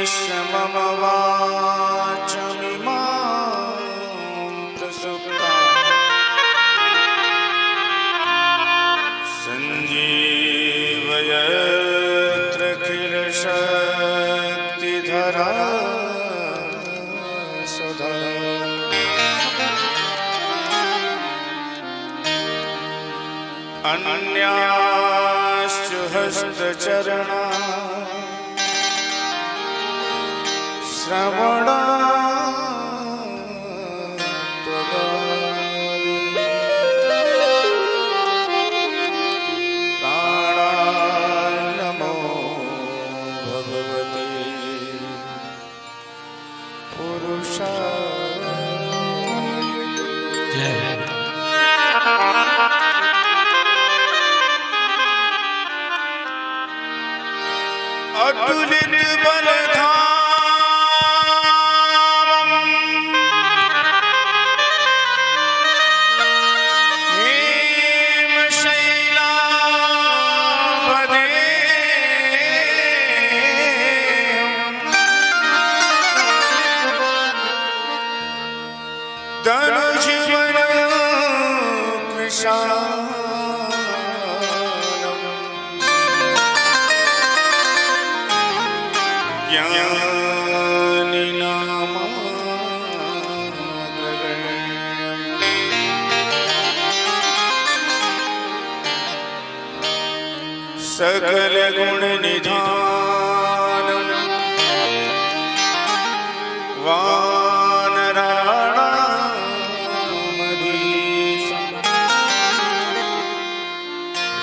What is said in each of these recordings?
समम वाचमिमां प्रसुप्तां संजीवयत्र किल शक्तिधरा सदा। अन्याश्च हस्तचरणा श्रवणा प्राणान्नमो भगवते पुरुषाय। अतुलित बलधामं हेमशैलापदेयं दनुजीवन कृशानम् सकल गुण निधानम वानराणामधीशं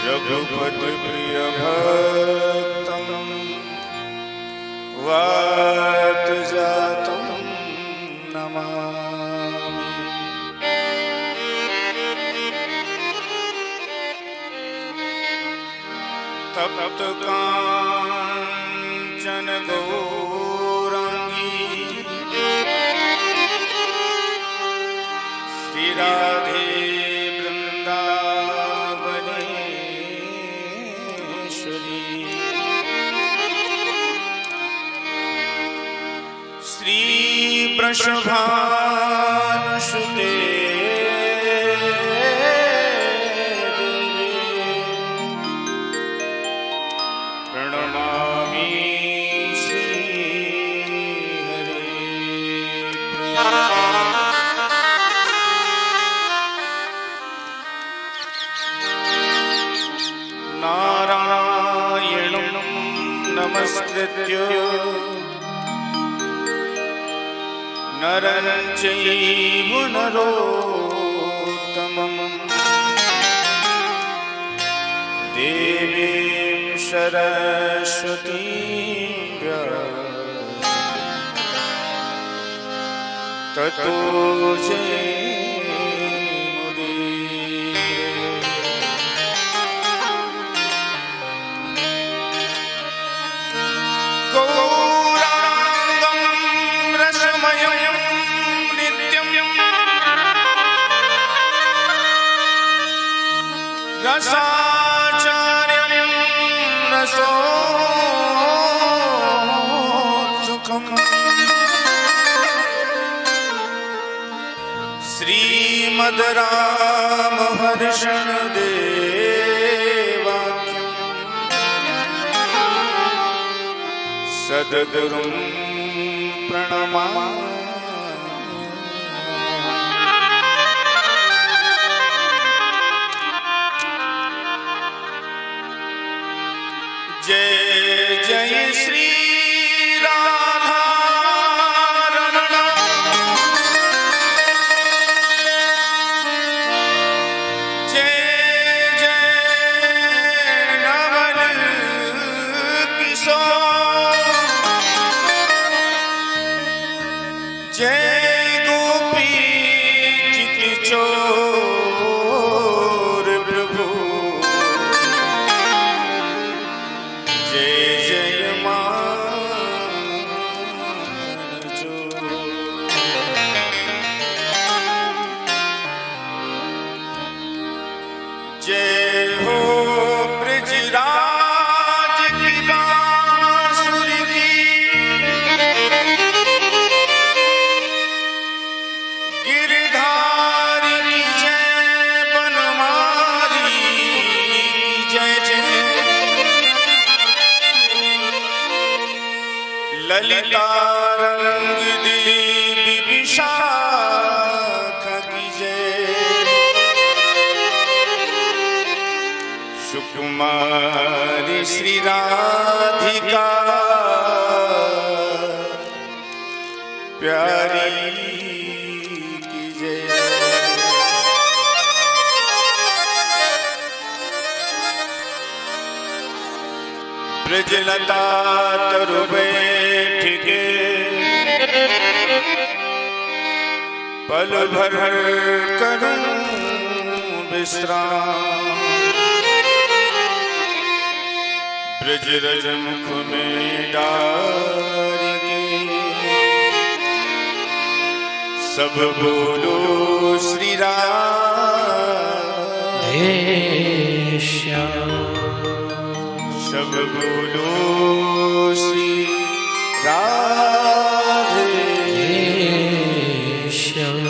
रघुपति प्रिय भक्तं वातजातं नमामि। तप्त कांचन गौरांगी श्री राधे वृंदावनेश्वरी श्री वृषभानुसुते नारायणं नमस्कृत्य नरं चैव नरोत्तमं देवीं सरस्वतीं ततो गौरांगं रसमयं नित्यं रसाचार्यं रसोत्सुकं श्रीमद् रामहर्षण देवाख्यं सद्गुरुं प्रणमामि। जय जय श्री राधा रमण जय जय नवल किशोर जय गोपी चित चोर प्रभु जय जय मानचो। जय हो ब्रजराज की बांसुरी की ललिता रंग दी विशाखा की जय। सुकुमारी श्री राधिका प्यारी की जय। ब्रजलता तरु बैठ के पल भर करूं विश्राम। ब्रज रज मुख में डार के सब बोलो श्री राधे श्याम। सब बोलो श्री राधे श्याम।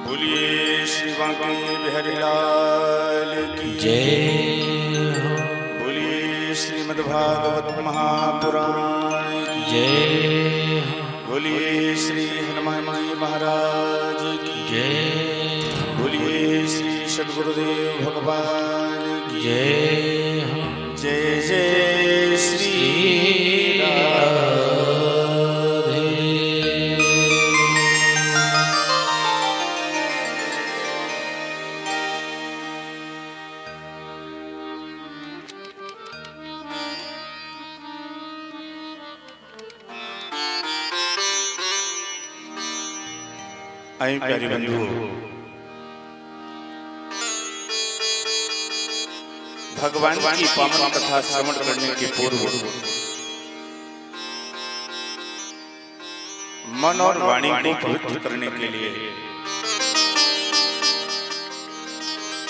बोलिए श्री बांके बिहारी लाल की जय। बोलिए श्रीमद्भागवत महापुराण की जय। बोलिए श्री हनुमान महाराज की जय। बोलिए श्री सद्गुरुदेव भगवान की जय। जय जय श्री राधे। आई प्यारे बंधुओं, भगवान की पावन कथा श्रवण करने के पूर्व मन और वाणी को पवित्र करने के लिए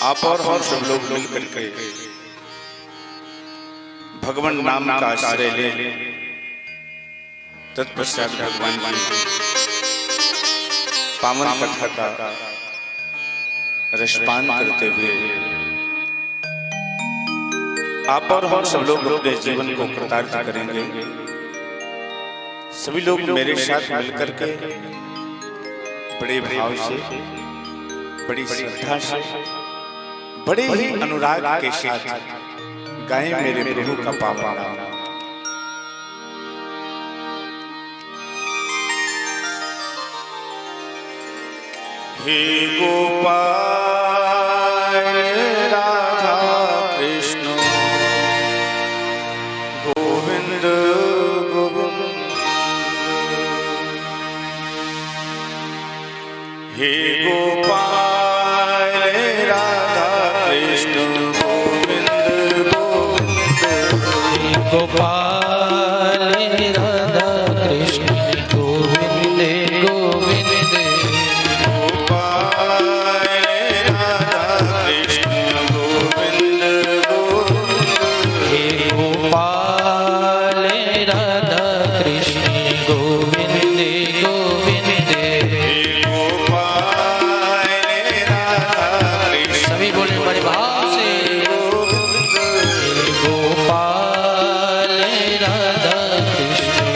आप और हम सब लोग मिलकर के भगवान नाम का आश्रय ले तत्पश्चात भगवान की पावन कथा का रसपान करते हुए आप और हम सब लोग अपने जीवन को कृतार्थ करेंगे। सभी लोग मेरे साथ मिलकर के बड़े भाव से, बड़ी श्रद्धा से, बड़े ही अनुराग के साथ गाएं मेरे प्रभु का पावन नाम। हे गोपाल राधा कृष्ण गोविंद गोविंद। हे गोपाल राधा कृष्ण गोविंद गोविंद। हे गोपाल राधा कृष्ण गोविंद गोविंद। Krishna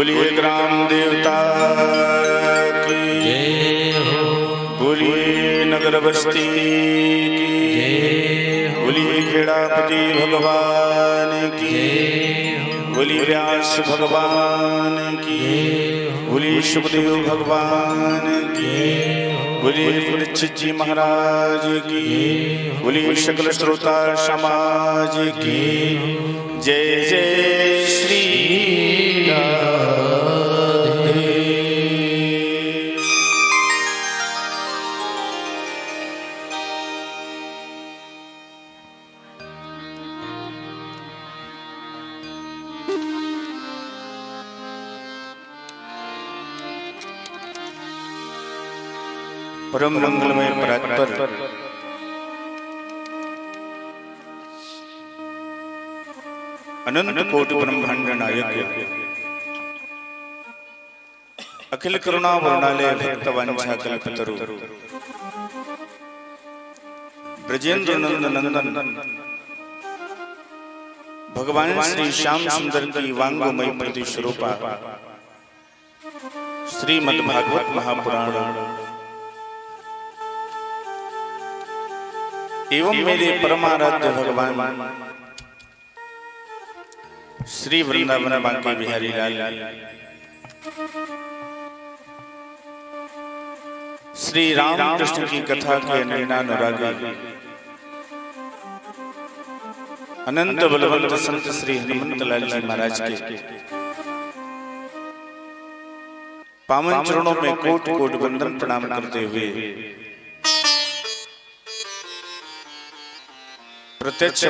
बोलिए ग्राम देवता की जय हो, बोलिए नगर बस्ती की जय हो, बोलिए खेड़ापति भगवान की जय हो, बोलिए व्यास भगवान की जय हो, बोलिए सुखदेव भगवान की जय हो, बोलिए परीक्षित जी महाराज की, बोलिए सकल श्रोता समाज की जय जय श्री राधे। परम मंगलमय परात्पर अनंत कोटि ब्रह्मांड नायक अखिल करुणा वर्णालय भक्त वांछा कल्पतरु ब्रजेंद्र नंदन भगवान श्री श्याम सुंदर की वांगमय प्रति स्वरूपा श्रीमद् भागवत महापुराण एवं मेरे परमाराध्य भगवान श्री वृंदावन बांके बिहारी लाल श्री राम कृष्ण की कथा के नैनानुरागी अनंत बलवंत संत श्री हनुमंत लाल जी महाराज के पावन चरणों में कोट कोट वंदन प्रणाम करते हुए प्रत्यक्ष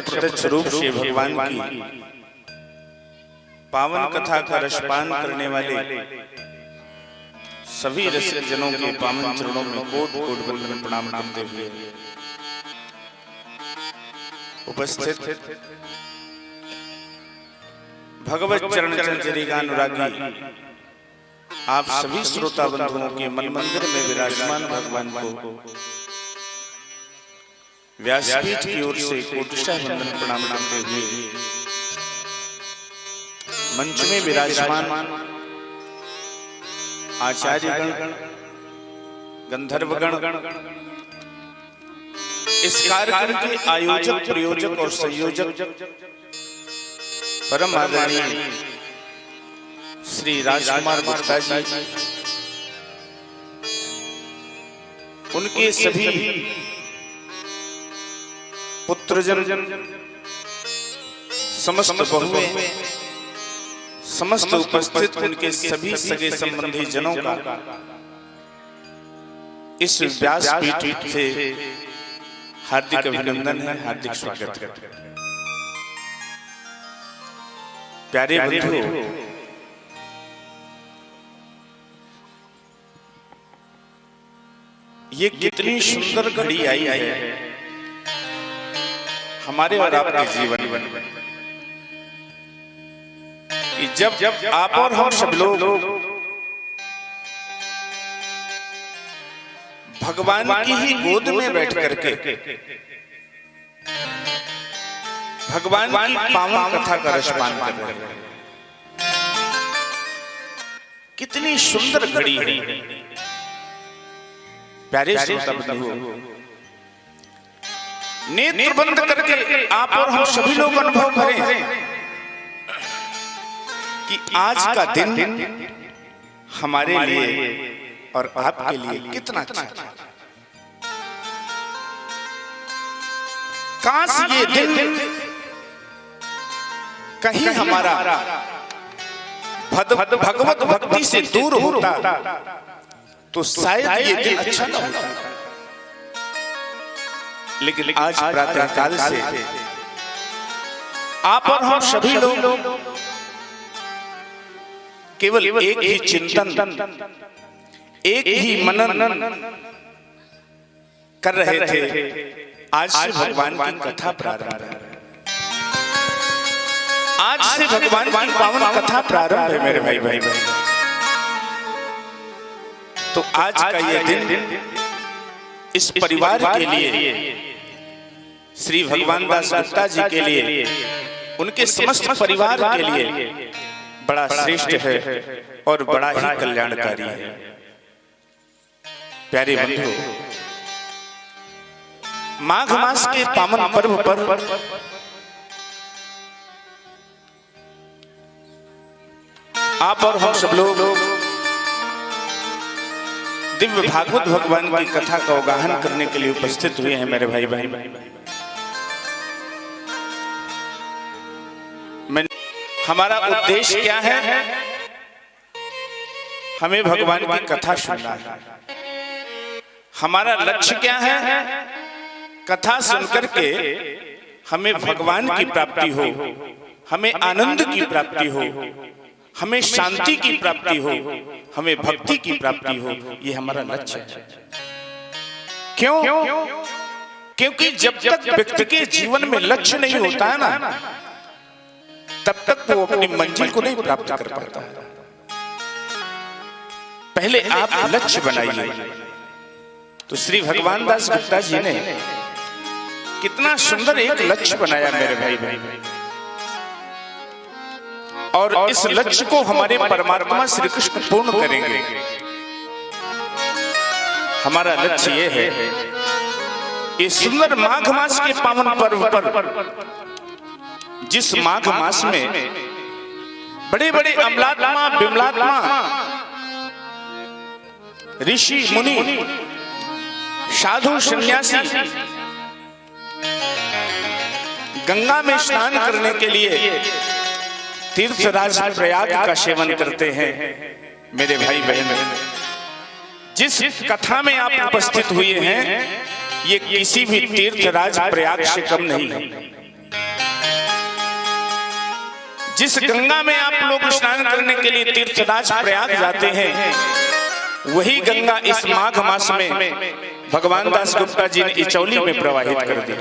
रूप से भगवान की पावन कथा का रसपान करने वाले सभी रसिक जनों के पावन चरणों में कोट कोट वंदन प्रणाम करते हुए उपस्थित भगवत चरण चंचरी का अनुरागी आप सभी श्रोता बंधुओं के मन मंदिर में विराजमान भगवान को व्यासपीठ की ओर से कोटिशः वंदन प्रणाम करते हुए मंच में विराजमान आचार्यगण गंधर्वगण इस कार्यक्रम के आयोजक प्रयोजक और संयोजक परम आदरणीय श्री राजकुमार गुप्ता जी उनके सभी पुत्रजन समस्त बहुएं समस्त उपस्थित उनके सभी सगे संबंधी जनों का इस व्यासपीठ से हार्दिक अभिनंदन है, हार्दिक स्वागत है। प्यारे बंधुओं, ये कितनी सुंदर घड़ी आई है हमारे और आपके जीवन में कि जब आप और हम सब लोग भगवान की ही गोद में बैठ करके भगवान की पावन कथा का रसपान कर रहे हैं। कितनी सुंदर घड़ी है प्यारे श्रोता बंधुओं, नेत्र बंद करके आप और हम सभी लोग अनुभव करें कि आज का दिन हमारे लिए और आपके लिए कितना अच्छा है। काश ये दिन कहीं हमारा भगवत भक्ति से दूर होता तो शायद ये दिन अच्छा न होता, लेकिन आज प्रातः काल से आप और हम सभी लोग केवल एक ही चिंतन, एक ही मनन कर रहे थे। आज से भगवान की कथा प्रारंभ है, आज से भगवान की पावन कथा प्रारंभ है मेरे भाई भाई। तो आज का ये दिन इस परिवार के लिए, श्री भगवान दास गुप्ता जी के लिए, उनके समस्त परिवार के लिए बड़ा श्रेष्ठ है और बड़ा ही कल्याणकारी है। प्यारे बंधु, माघ मास के पावन पर्व पर आप और हम सब लोग दिव्य भागवत भगवान की कथा का अवगाहन करने के लिए उपस्थित हुए हैं मेरे भाई बहन। हमारा उद्देश्य क्या है? हमें भगवान की कथा सुनना है। हमारा लक्ष्य क्या है? कथा सुनकर के हमें भगवान की प्राप्ति हो, हमें आनंद की प्राप्ति हो, हमें शांति की प्राप्ति हो, हमें भक्ति की प्राप्ति हो। ये हमारा लक्ष्य है। क्यों? क्योंकि जब तक व्यक्ति के जीवन में लक्ष्य नहीं होता है ना, तब तक वो अपनी मंजिल को नहीं प्राप्त कर पाता। पहले आप लक्ष्य बनाइए। तो श्री भगवान दास गुप्ता जी ने कितना सुंदर एक लक्ष्य बनाया मेरे भाई बहन, और इस लक्ष्य को हमारे परमात्मा श्री कृष्ण पूर्ण करेंगे। हमारा लक्ष्य ये है, इस सुंदर माघ मास के पावन पर्व पर, जिस माघ मास में बड़े बड़े अमलात्मा विमलात्मा ऋषि मुनि साधु सन्यासी गंगा में स्नान करने के लिए तीर्थराज प्रयाग का सेवन करते हैं। मेरे भाई बहन, जिस कथा में आप उपस्थित हुए हैं, ये किसी भी तीर्थराज प्रयाग से कम नहीं है। जिस गंगा में आप लोग स्नान करने के लिए तीर्थराज प्रयाग जाते हैं, वही गंगा इस माघ मास में भगवान दास गुप्ता जी ने इचौली में प्रवाहित कर दी।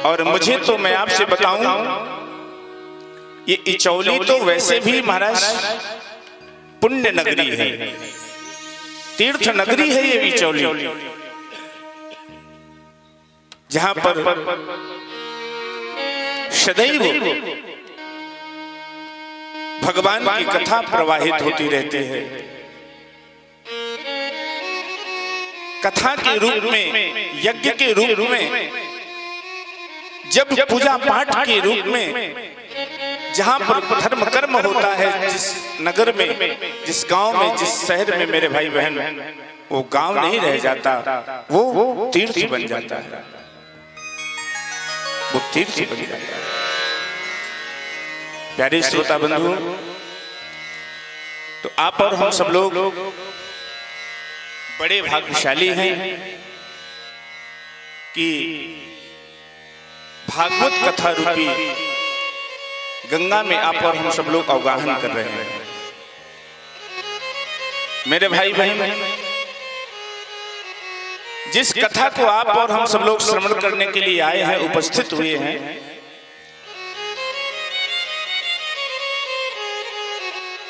और मुझे तो, मैं आपसे बताऊं, ये इचौली तो वैसे भी महाराज पुण्य नगरी है, तीर्थ नगरी है ये इचौली, जहां पर सदैव भगवान की कथा प्रवाहित होती रहती है। कथा के रूप में, यज्ञ के रूप में, जब पूजा पाठ के रूप में, जहां पर धर्म कर्म होता है, जिस नगर में, जिस गांव में, जिस शहर में मेरे भाई बहन, वो गांव नहीं रह जाता, वो तीर्थ बन जाता है, वो तीर्थ बन जाता है। प्यारे श्रोता बंधु, तो आप और हम सब लोग बड़े भाग्यशाली हैं कि भागवत कथा रूपी गंगा में आप और हम सब लोग अवगाहन कर रहे हैं। मेरे भाई बहन, जिस कथा को आप और हम सब लोग श्रवण करने के लिए आए हैं, उपस्थित हुए हैं,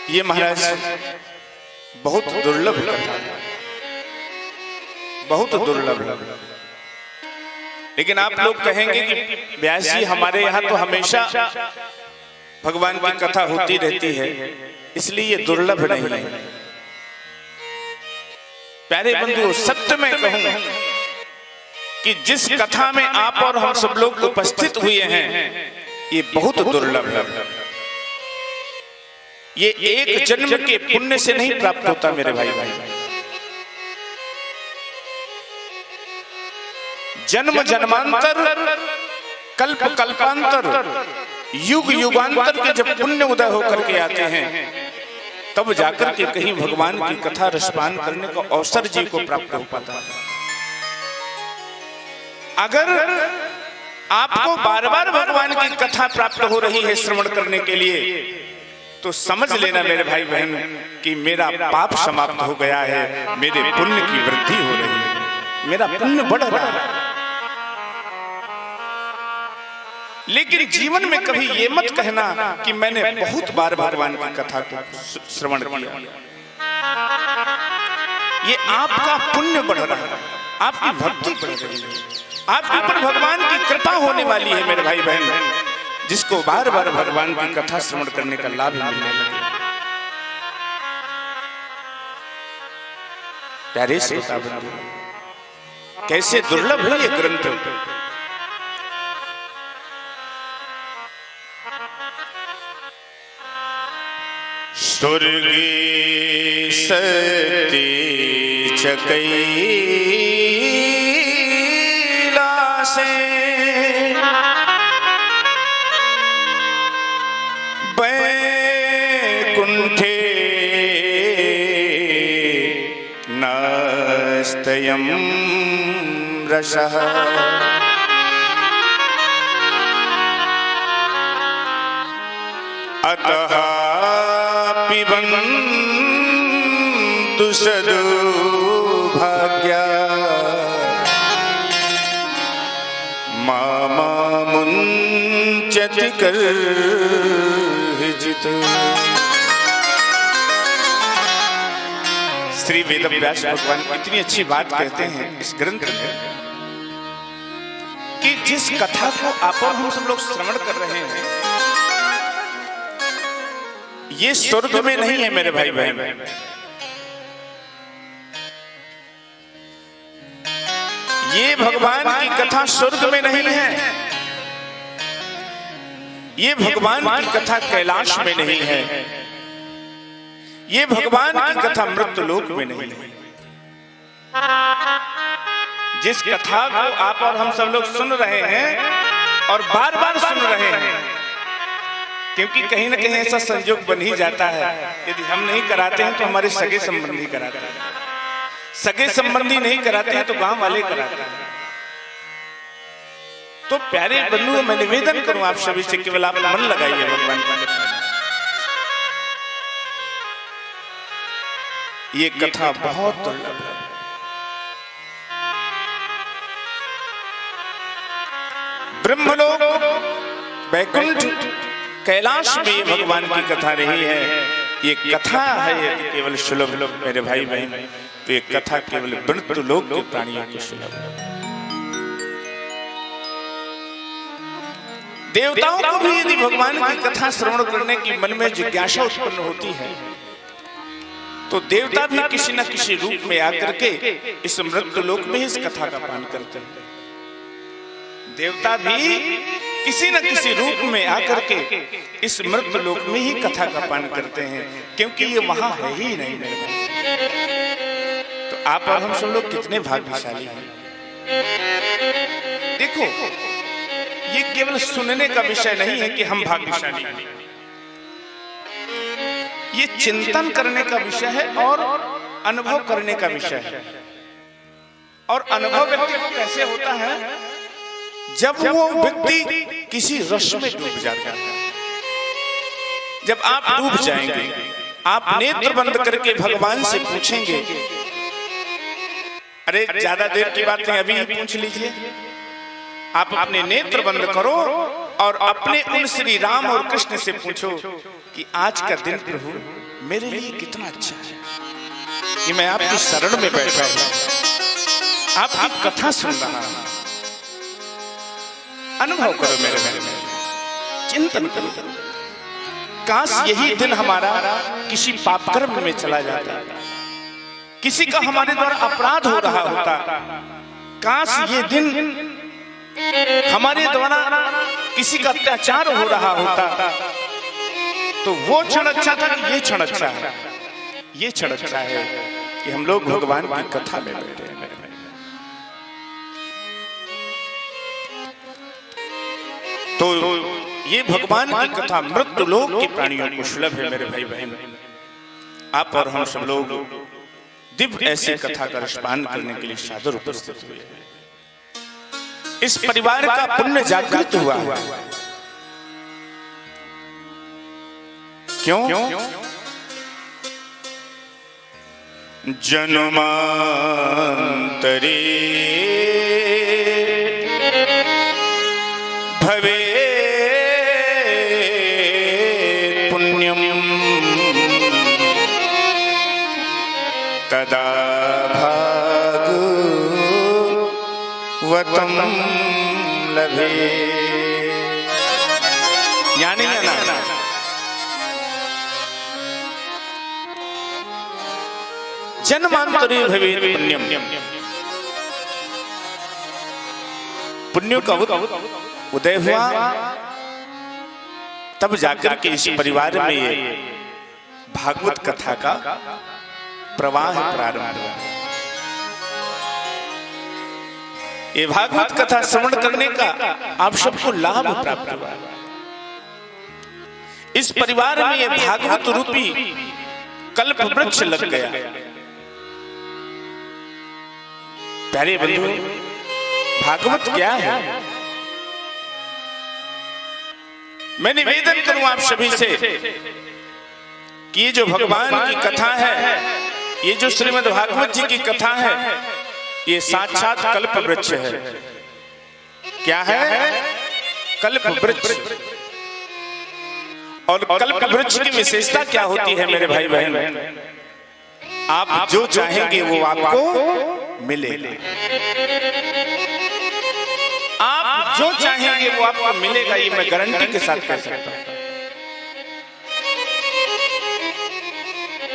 ये महाराज बहुत दुर्लभ कथा है, बहुत दुर्लभ। लेकिन आप लोग कहेंगे कि व्यास जी, हमारे यहाँ तो हमेशा भगवान की कथा होती रहती है, इसलिए ये दुर्लभ नहीं है। प्यारे बंधु, सत्य में कहूं कि जिस कथा में आप और हम सब लोग उपस्थित हुए हैं, ये बहुत दुर्लभ है। ये एक जन्म के पुण्य से नहीं प्राप्त होता मेरे भाई भाई। जन्म जन्मांतर, कल्प कल्पांतर, युग युगांतर के जब पुण्य उदय होकर के आते हैं, तब जाकर के कहीं भगवान की कथा रसपान करने का अवसर जी को प्राप्त हो पाता है। अगर आपको बार बार भगवान की कथा प्राप्त हो रही है श्रवण करने के लिए, तो समझ लेना मेरे भाई बहन कि मेरा पाप समाप्त हो गया है, मेरे पुण्य की वृद्धि हो रही है, मेरा पुण्य बढ़ रहा है। लेकिन जीवन में कभी ये मत कहना कि मैंने बहुत बार भगवान की कथा को श्रवण किया। ये आपका पुण्य बढ़ रहा है, आपकी भक्ति बढ़ रही है, आपके ऊपर भगवान की कृपा होने वाली है मेरे भाई बहन। जिसको बार बार भगवान की कथा श्रवण करने का लाभ मिलने लगे। प्यारे श्रोता बंधु, कैसे दुर्लभ है ये ग्रंथ। स्वर्गी सती कैलासे बैकुंठे नास्तयं रसः अतः पिबन्तु सदुभाग्या मामुञ्चति कर्हिजित्। श्री वेदव्यास भगवान इतनी अच्छी बात कहते हैं इस ग्रंथ में कि जिस कथा को आप और हम सब लोग श्रवण कर रहे हैं ये स्वर्ग में नहीं है मेरे भाई बहन। ये भगवान की कथा स्वर्ग में नहीं है। ये भगवान की कथा कैलाश में नहीं है। ये भगवान की कथा मृत्युलोक में नहीं है। जिस कथा को आप और हम सब लोग सुन रहे हैं और बार बार सुन रहे हैं, क्योंकि कहीं ना कहीं ऐसा संयोग बन ही जाता है, यदि हम नहीं कराते हैं तो हमारे सगे संबंधी कराते हैं, सगे संबंधी नहीं कराते हैं तो गांव वाले कराते हैं। तो प्यारे बंधुओं, मैं निवेदन करूं आप सभी से, केवल आप मन लगाइए भगवान की कथा। ये कथा बहुत दुर्लभ है। ब्रह्मलोक, बैकुंठ, कैलाश में भगवान की कथा रही है। ये कथा है ये केवल सुलभ मेरे भाई बहन, तो ये कथा केवल मृत्युलोक के प्राणियों की सुलभ है। देवताओं को भी यदि भगवान की कथा श्रवण करने की मन में जिज्ञासा उत्पन्न होती है तो देवता भी किसी न किसी रूप में आकर के इस मृत्युलोक में इस कथा का पान करते हैं। देवता भी किसी न किसी रूप में आकर के इस मृत्युलोक में ही कथा का पान करते हैं, क्योंकि ये वहां है ही नहीं। तो आप और हम सब लोग कितने भाग्यशाली हैं। देखो, ये केवल सुनने का विषय नहीं है कि हम भाग्यशाली हैं, ये चिंतन करने का विषय है और अनुभव करने का विषय है। और अनुभव व्यक्ति को कैसे होता है? जब वो व्यक्ति किसी रस में डूब जाता है। जब आप डूब जाएंगे, आप नेत्र बंद करके भगवान से पूछेंगे, अरे ज्यादा देर की बात नहीं, अभी पूछ लीजिए। आप अपने नेत्र बंद करो और अपने उन श्री राम और कृष्ण से पूछो कि आज का दिन प्रभु मेरे लिए कितना अच्छा है कि मैं आपकी शरण में बैठा हूं, आपकी कथा सुन रहा हूं। अनुभव करो मेरे में, चिंतन करो। काश यही दिन हमारा किसी पाप कर्म में चला जाता, किसी का हमारे द्वारा अपराध हो रहा होता। काश ये दिन हमारे द्वारा किसी का अत्याचार हो रहा होता। तो वो क्षण अच्छा था कि ये क्षण अच्छा है। ये क्षण अच्छा है कि हम लोग भगवान की कथा में बैठे हैं। तो ये भगवान की कथा मृत्युलोक के प्राणियों को सुलभ है मेरे भाई बहन। आप और हम सब लोग दिव्य ऐसी कथा का रसपान करने के लिए सादर उपस्थित हुए हैं। इस परिवार का पुण्य जागृत हुआ है। क्यों? जन्मांतरे भवे पुण्यम तदा भागवतं लभे। यानी ना जन्मांतरे भवेत् पुण्यम, पुण्यों का उदय हुआ तब जाकर के इस परिवार में ये भागवत कथा का प्रवाह प्रारंभ हुआ। ये भागवत कथा श्रवण करने का आप सबको लाभ प्राप्त हुआ। इस परिवार में ये भागवत रूपी कल्प वृक्ष लग गया। प्यारे बंधु, भागवत क्या है? मैं निवेदन करूं आप सभी से कि ये जो भगवान की कथा है, ये जो श्रीमद् भागवत जी की कथा है, ये साक्षात कल्प वृक्ष है। क्या है? कल्प वृक्ष। और कल्प वृक्ष की विशेषता क्या होती है मेरे भाई बहन? आप जो चाहेंगे वो आपको मिले। आप जो चाहेंगे वो आपको मिलेगा, ये मैं गारंटी के साथ कह सकता हूं।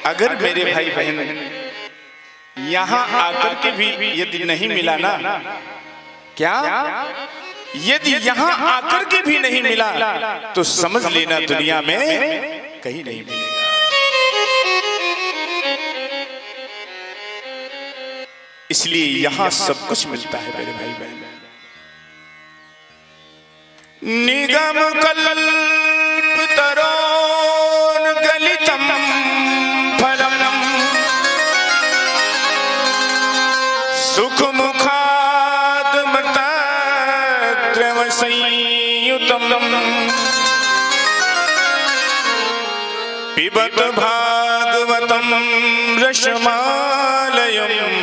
अगर मेरे भाई बहन यहां आकर के भी यदि नहीं मिला ना, क्या यदि यहां आकर के भी नहीं मिला तो समझ लेना दुनिया में कहीं नहीं मिलेगा। इसलिए यहां सब कुछ मिलता है मेरे भाई बहन। निगम कल्प तरोन गलितम फलम सुख मुखाद मताद्रव संयुतम पिबत भागवतम रसमालयम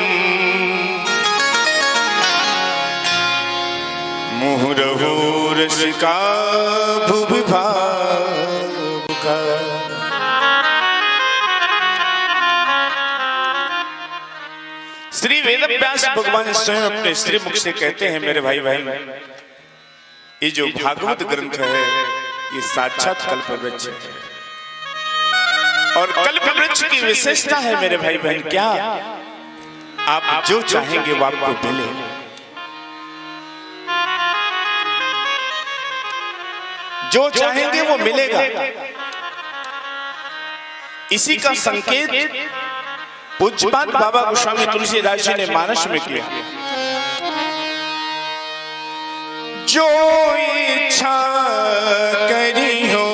मुहुरहु रसिका भुविभावुका। श्री वेदव्यास भगवान स्वयं अपने श्री मुख से कहते हैं मेरे भाई बहन, ये जो भागवत ग्रंथ है ये साक्षात कल्प वृक्ष है। और कल्प वृक्ष की विशेषता है मेरे भाई बहन, क्या? आप जो चाहेंगे वो आपको मिले। जो चाहेंगे वो मिलेगा। इसी का संकेत पूज्यपाद बाबा गोस्वामी तुलसीदास जी ने मानस में किया। जो इच्छा करी हो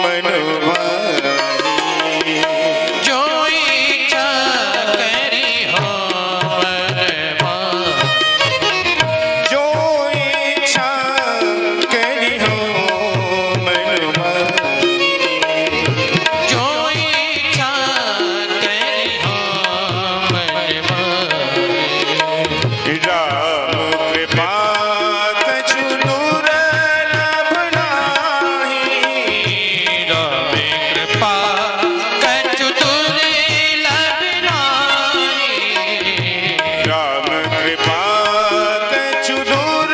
मनमानी, जो इच्छा करी हो मनमानी, जो इच्छा करी हो मनमानी, जो इच्छा करी हो मनमानी। राम कृपा कछु दूर लभ नाही, राम कृपा कछु दूर लभ नाही, राम कृपा कछु दूर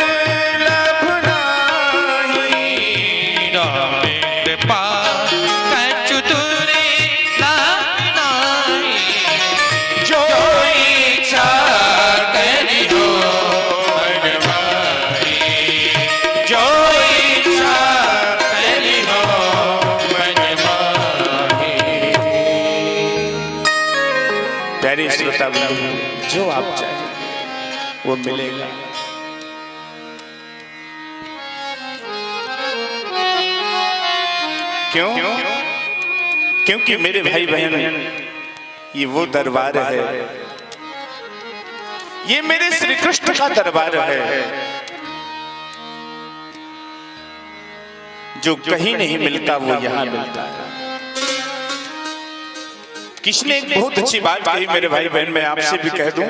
लभ नाही, राम कृपा कछु दूर लभ नाही। जो इच्छा करी हो मनमानी, जो इच्छा करी हो मनमानी। प्यारे श्रोता बंधु, जो आप चाहें वो मिलेगा। क्यों? क्योंकि मेरे भाई बहन ये वो दरबार है, ये मेरे श्री कृष्ण का दरबार है जो कहीं नहीं मिलता वो यहाँ मिलता है। किसने एक बहुत अच्छी बात कही मेरे भाई बहन, मैं आपसे भी कह दूं।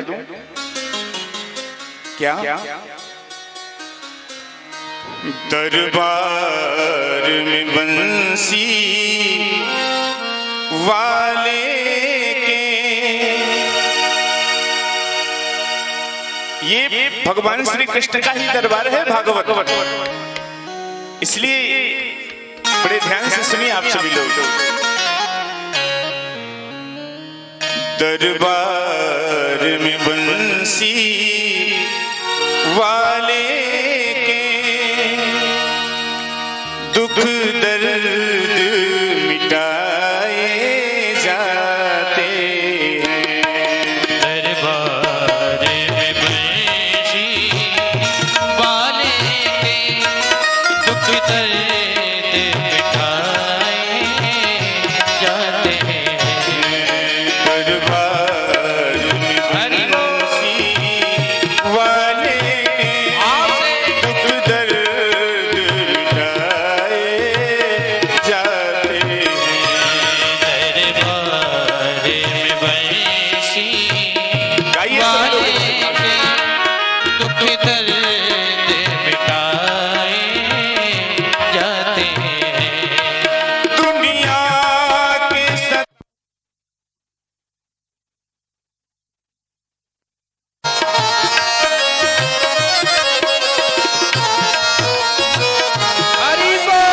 क्या? दरबार में बंसी वाले के, ये भगवान श्री कृष्ण का ही दरबार है भागवत। इसलिए बड़े ध्यान से सुनिए आप सभी लोग। दरबार में बंसी वाले के दुख दर्द मिटाए जाते हैं। दरबार में बंसी वाले के दुख दर्द मिटाए जाते हैं। दरबार में बंसी वाले के दुख दर्द मिटाए जाते हैं। दरबार में बंसी गाइए सब वाले लोग। के दुख दर्द मिटाए जाते हैं। दुनिया के सब हरि बोल।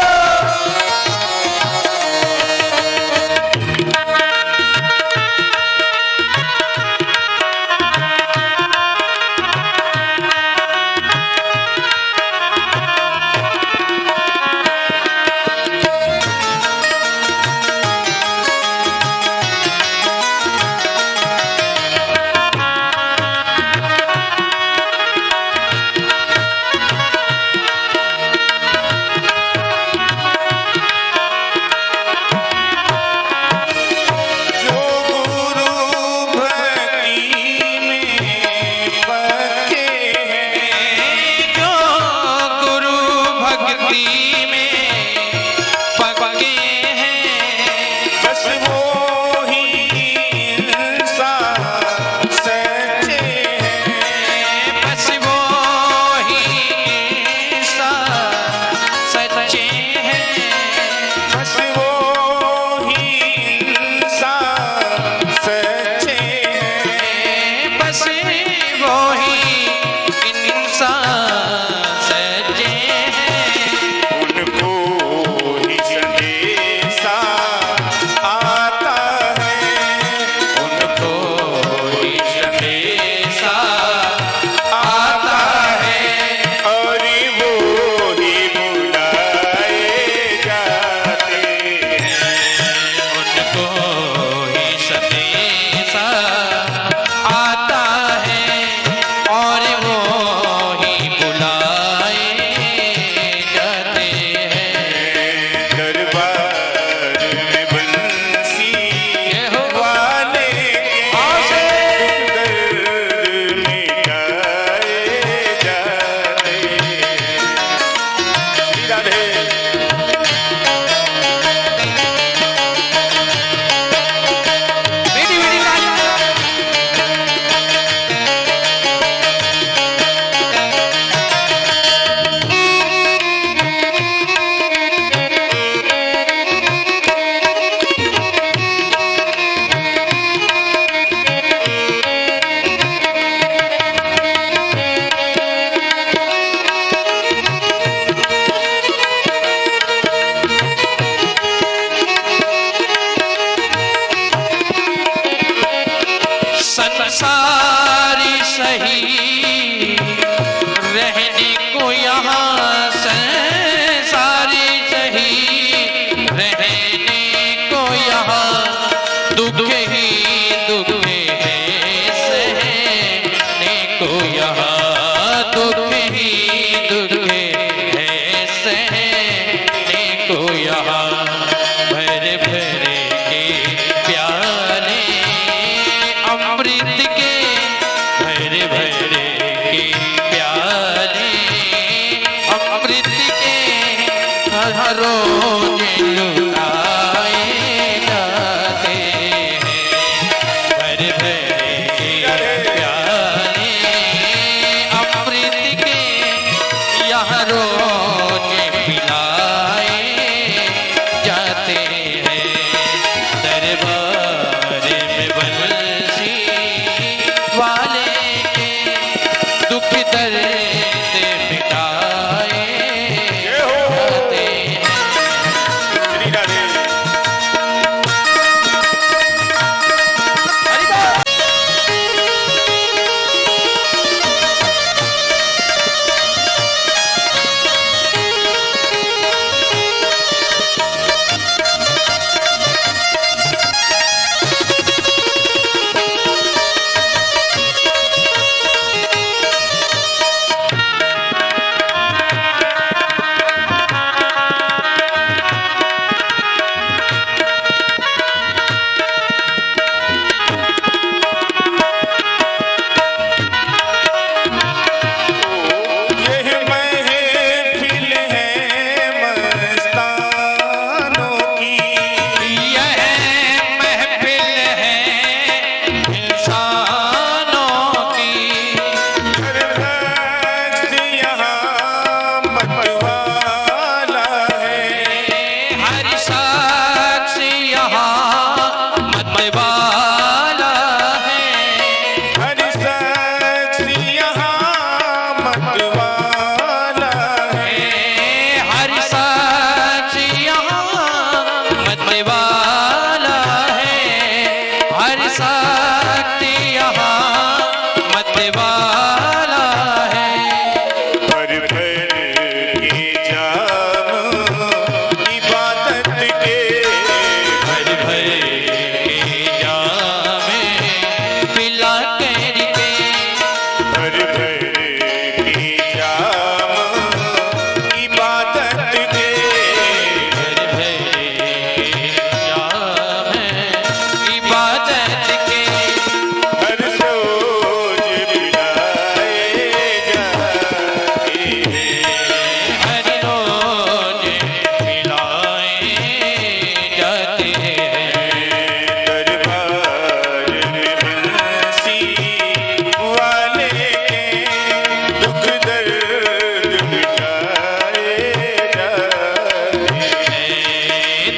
जो गुरु भक्ति में पक्के हैं, जो गुरु भक्ति में पक्के हैं, बस वो ही इंसान सच्चे हैं। बस वो ही इंसान सच्चे हैं। बस वो ही इंसान सच्चे हैं। बस वो ही इंसान सच्चे हैं। उनको ही संदेशा आता है। उनको ही संदेशा आता है। और वो ही बुलाए जाते हैं। उनको ही संदेशा आता है और वो ही बुलाए जाते हैं। दरबार में बंसी हो। वाले आसे। दर्द मिटाए जाते हैं। राधे मीठी मीठी ताली। संसारी सही रहने को यहाँ संसारी सही रहने को यहाँ दुख ही दुख है सहने को यहाँ दुख ही दुख है सहने को यहाँ भर भर के प्याले अमृत के भर भर के प्याले अमृत के हर रोज लुटाए जाते हैं। भर भर के प्याले अमृत के यह रोज पिलाए जाते हैं। दरबार में बंसी वाले के दुख दर्द मिटाए जाते हैं। भर भर की जाम इबादत के, भर भर जाम इबादत के, हर रोज मिलाए जाते हैं, हर रोज मिलाए जाते हैं। दरबार में बंसी वाले के दुख दर्द मिटाए जाते हैं,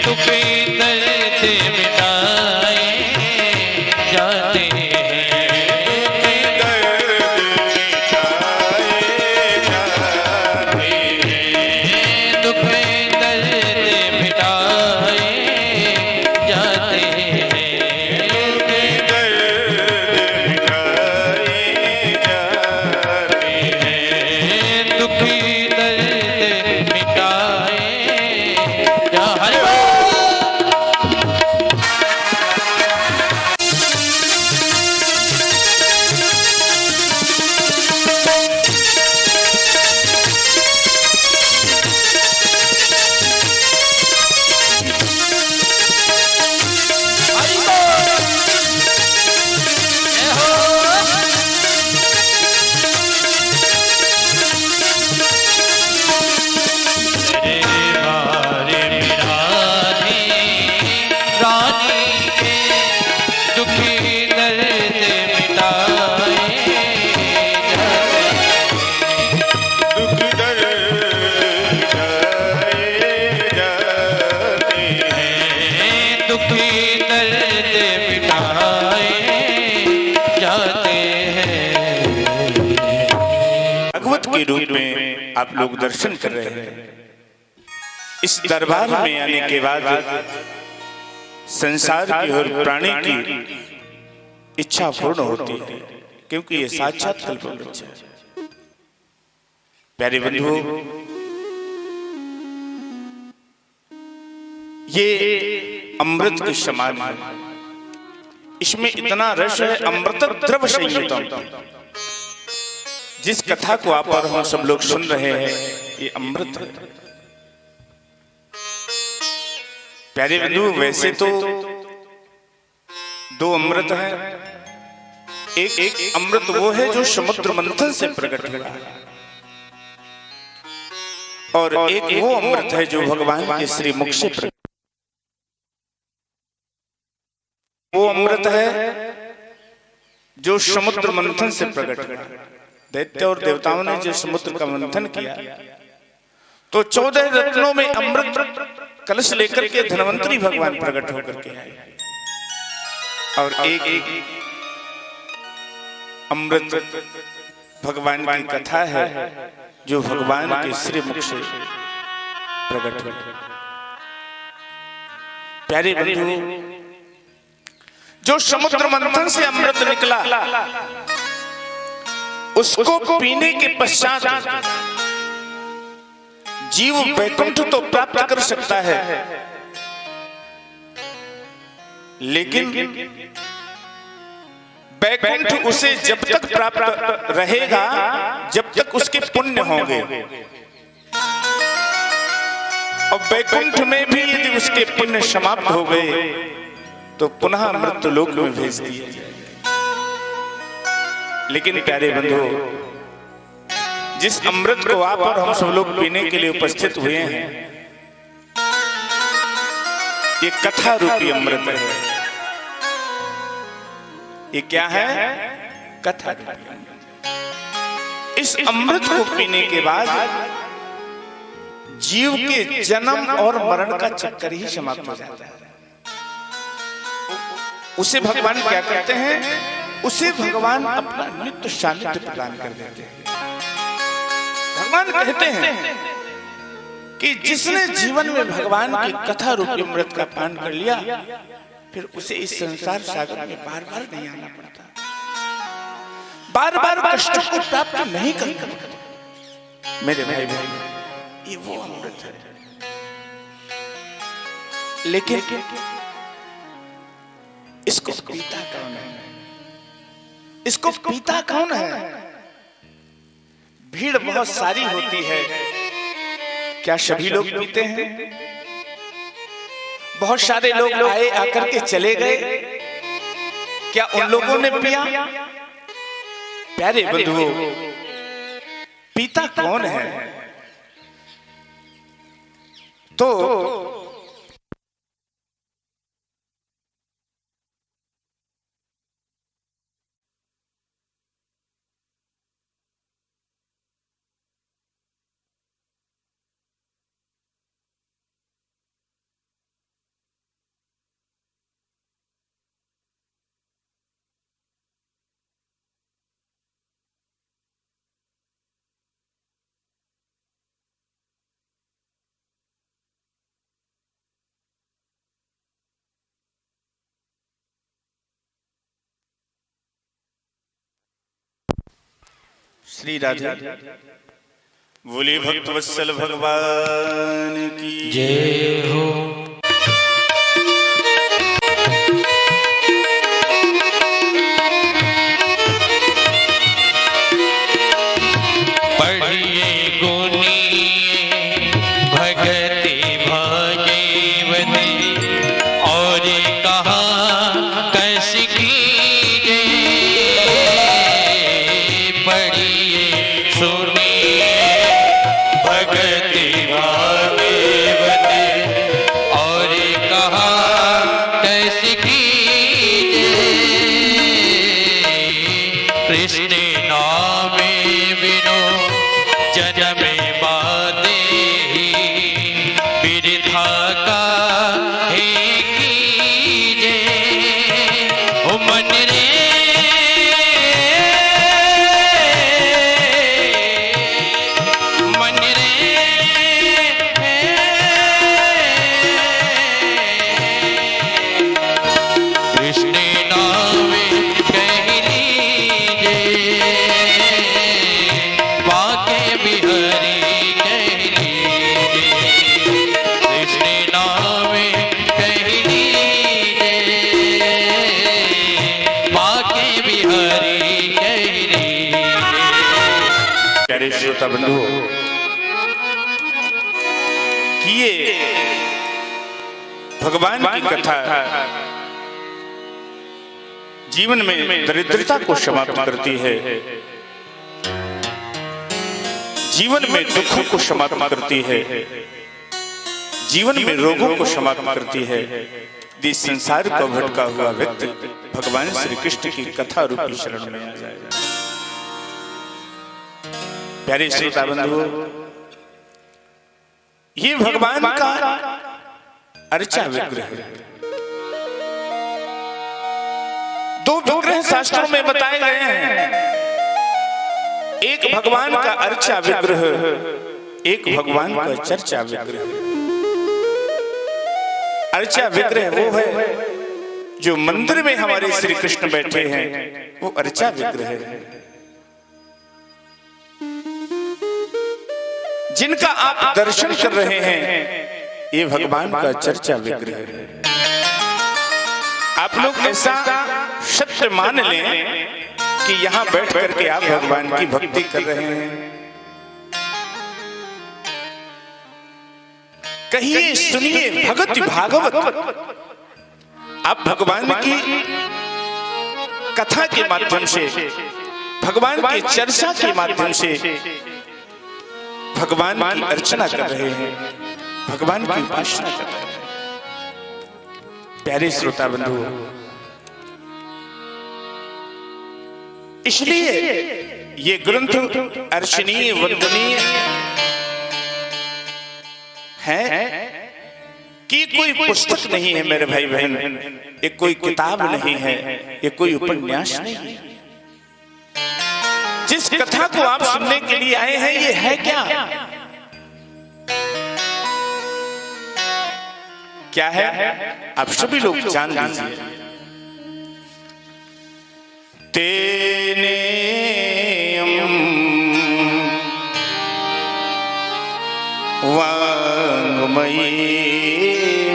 दुख दर्द मिटाए जाते हैं, दर्द मिटाए जाते हैं, दुख दर्द मिटाए जाते हैं, दर्द मिटाए जाते हैं। दुख दर्द मिटाए हरि बोल। हरि बोल। जय हो। बारे राधे रानी के दुखी दर्द मिटाए जाते दुख दर्द मिटाए जाते हैं, दुखी दर्द मिटाए जाते हैं। भगवत के रूप में आप लोग दर्शन कर रहे हैं। इस दरबार में आने के बाद संसार की और प्राणी की इच्छा पूर्ण होती है, क्योंकि ये साक्षात कल्पवृक्ष है। प्यारे बंधुओं, ये अमृत के समान है, इसमें इतना रस है, अमृत द्रव संयुतम। जिस कथा को आप और हम सब लोग सुन रहे हैं, ये अमृत है। प्यारे बंधु, वैसे तो दो अमृत हैं। एक अमृत वो है जो समुद्र मंथन से प्रकट हुआ है, और एक वो अमृत है जो भगवान के श्री मुख से प्रकट। वो अमृत है जो समुद्र मंथन से प्रकट हुआ। दैत्य और देवताओं ने जो समुद्र का मंथन किया, तो 14 रत्नों में अमृत कलश लेकर के धनवंतरी भगवान प्रकट होकर के आए, और एक अमृत भगवान की कथा है जो भगवान के श्री मुख से प्रकट हुई। प्यारे बंधु, जो समुद्र मंथन से अमृत निकला, उसको पीने के पश्चात जीव वैकुंठ तो प्राप्त कर सकता है, लेकिन वैकुंठ उसे जब तक प्राप्त रहेगा जब तक उसके पुण्य होंगे, और वैकुंठ में भी यदि उसके पुण्य समाप्त हो गए तो पुनः मृत्यु लोक में भेज दिए जाएंगे। लेकिन प्यारे बंधु, जिस अमृत को आप और हम सब लोग पीने के लिए उपस्थित हुए हैं, ये कथा रूपी अमृत है। ये क्या है? कथा रूपी अमृत। इस अमृत को पीने के बाद जीव के जन्म और मरण का चक्कर ही समाप्त हो जाता है। उसे भगवान क्या करते हैं? उसे भगवान अपना नित्य सानिध्य प्रदान कर देते हैं। भगवान कहते हैं कि जिसने जीवन में भगवान की कथा रूपी अमृत का पान कर लिया, फिर उसे इस संसार सागर में बार बार नहीं आना पड़ता, बार बार कष्टों को प्राप्त नहीं करना पड़ता। मेरे भाई भाई, ये वो अमृत है। लेकिन इसको पीता कौन है? इसको पीता कौन है? भीड़ बहुत सारी होती है, क्या सभी लोग पीते हैं? बहुत सारे लोग आए, आकर के चले गए, क्या उन लोगों ने पिया? प्यारे बंधुओं, पीता कौन है? तो श्री राधे बोले भक्त वत्सल भगवान की जय हो। पढ़िए गुनिए भगति भागवती और कहाँ कैस कीजे। पढ़िए सुनिए भगति भागवती और कहाँ कैस कीजे। कृष्ण नामे बिनु जन्म बादे बिरथा का हे कीजे। ओ मन रे मन रे कृष्ण नाम कह लीजे। बाके बिहारी कह लीजे। कृष्ण नाम कह लीजे। बाके बिहारी कह लीजे। प्यारे श्रोता बंधु, किए भगवान की कथा जीवन में दरिद्रता को समाप्त करती है, जीवन में दुखों को समाप्त करती है, जीवन में रोगों को समाप्त करती है। इस संसार का भटका हुआ व्यक्ति भगवान श्री कृष्ण की कथा रूपी शरण में आ जाएगा। प्यारे श्रोता बंधुओं, ये भगवान का अर्चा विग्रह है। दो विग्रह शास्त्रों में बताए गए हैं, एक भगवान का अर्चा विग्रह, एक भगवान का चर्चा विग्रह। अर्चा विग्रह वो है जो मंदिर में हमारे श्री कृष्ण बैठे हैं, वो अर्चा विग्रह है। जिनका आप दर्शन कर रहे हैं, ये भगवान का चर्चा विग्रह है। आप लोग ऐसा सत्य मान लें कि यहां बैठ करके आप भगवान की भक्ति कर रहे हैं। कहिए, सुनिए भगत भागवत, आप भगवान की कथा के माध्यम से, भगवान की चर्चा के माध्यम से भगवान की अर्चना कर रहे हैं, भगवान की उपासना कर रहे हैं। प्यारे श्रोता बंधु, इसलिए ये ग्रंथ अर्चनीय वंदनीय है कि कोई पुस्तक नहीं है मेरे भाई बहन, ये कोई किताब नहीं है, ये कोई उपन्यास नहीं है। जिस कथा को आप सुनने के लिए आए हैं, ये है क्या? क्या है? आप सभी लोग जान लीजिए। तेने वाङ्मयी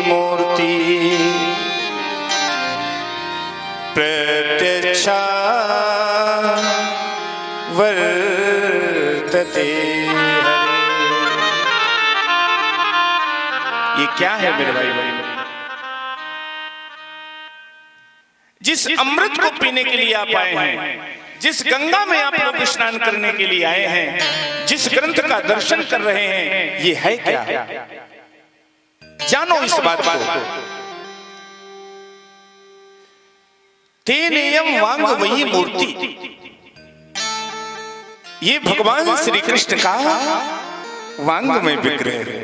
मूर्ति प्रत्यक्षा वर्तते वर्तते हरे। ये क्या है मेरे भाई बहन? जिस अमृत को पीने के लिए आप आए हैं, जिस गंगा में आप लोग स्नान करने के लिए आए हैं, जिस ग्रंथ का दर्शन कर रहे हैं, ये है क्या? जानो इस बात को। तेनेयम वांगमयी मूर्ति, ये भगवान श्री कृष्ण का वांगमय विग्रह है,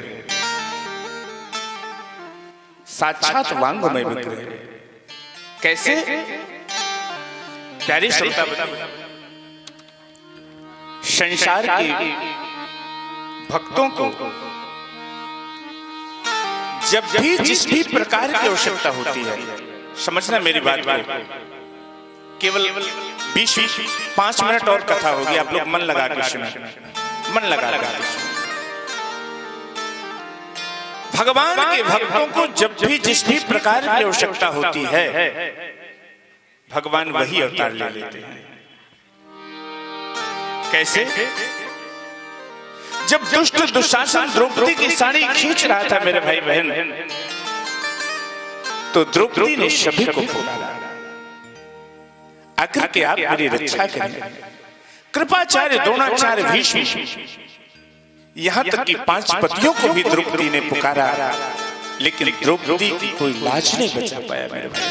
साक्षात वांगमय विग्रह है। कैसे? प्यारी श्रोता, संसार के भक्तों को जब भी जिस भी प्रकार की आवश्यकता होती है, समझना मेरी बात को, केवल 5 मिनट और कथा होगी, आप लोग मन लगा के सुने, मन लगा के सुने। भगवान के भक्तों को जब भी जिस भी प्रकार की आवश्यकता होती है, भगवान वही अवतार ले लेते हैं। कैसे? जब दुष्ट दुशासन द्रौपदी की साड़ी खींच रहा था मेरे भाई बहन, तो द्रौपदी ने सभी को पुकारा, आकर के आप मेरी रक्षा करें। कृपाचार्य, द्रोणाचार्य, भीष्म, यहां तक कि 5 पतियों को भी द्रौपदी ने पुकारा, लेकिन द्रौपदी की कोई लाज नहीं बचा पाया मेरे भाई।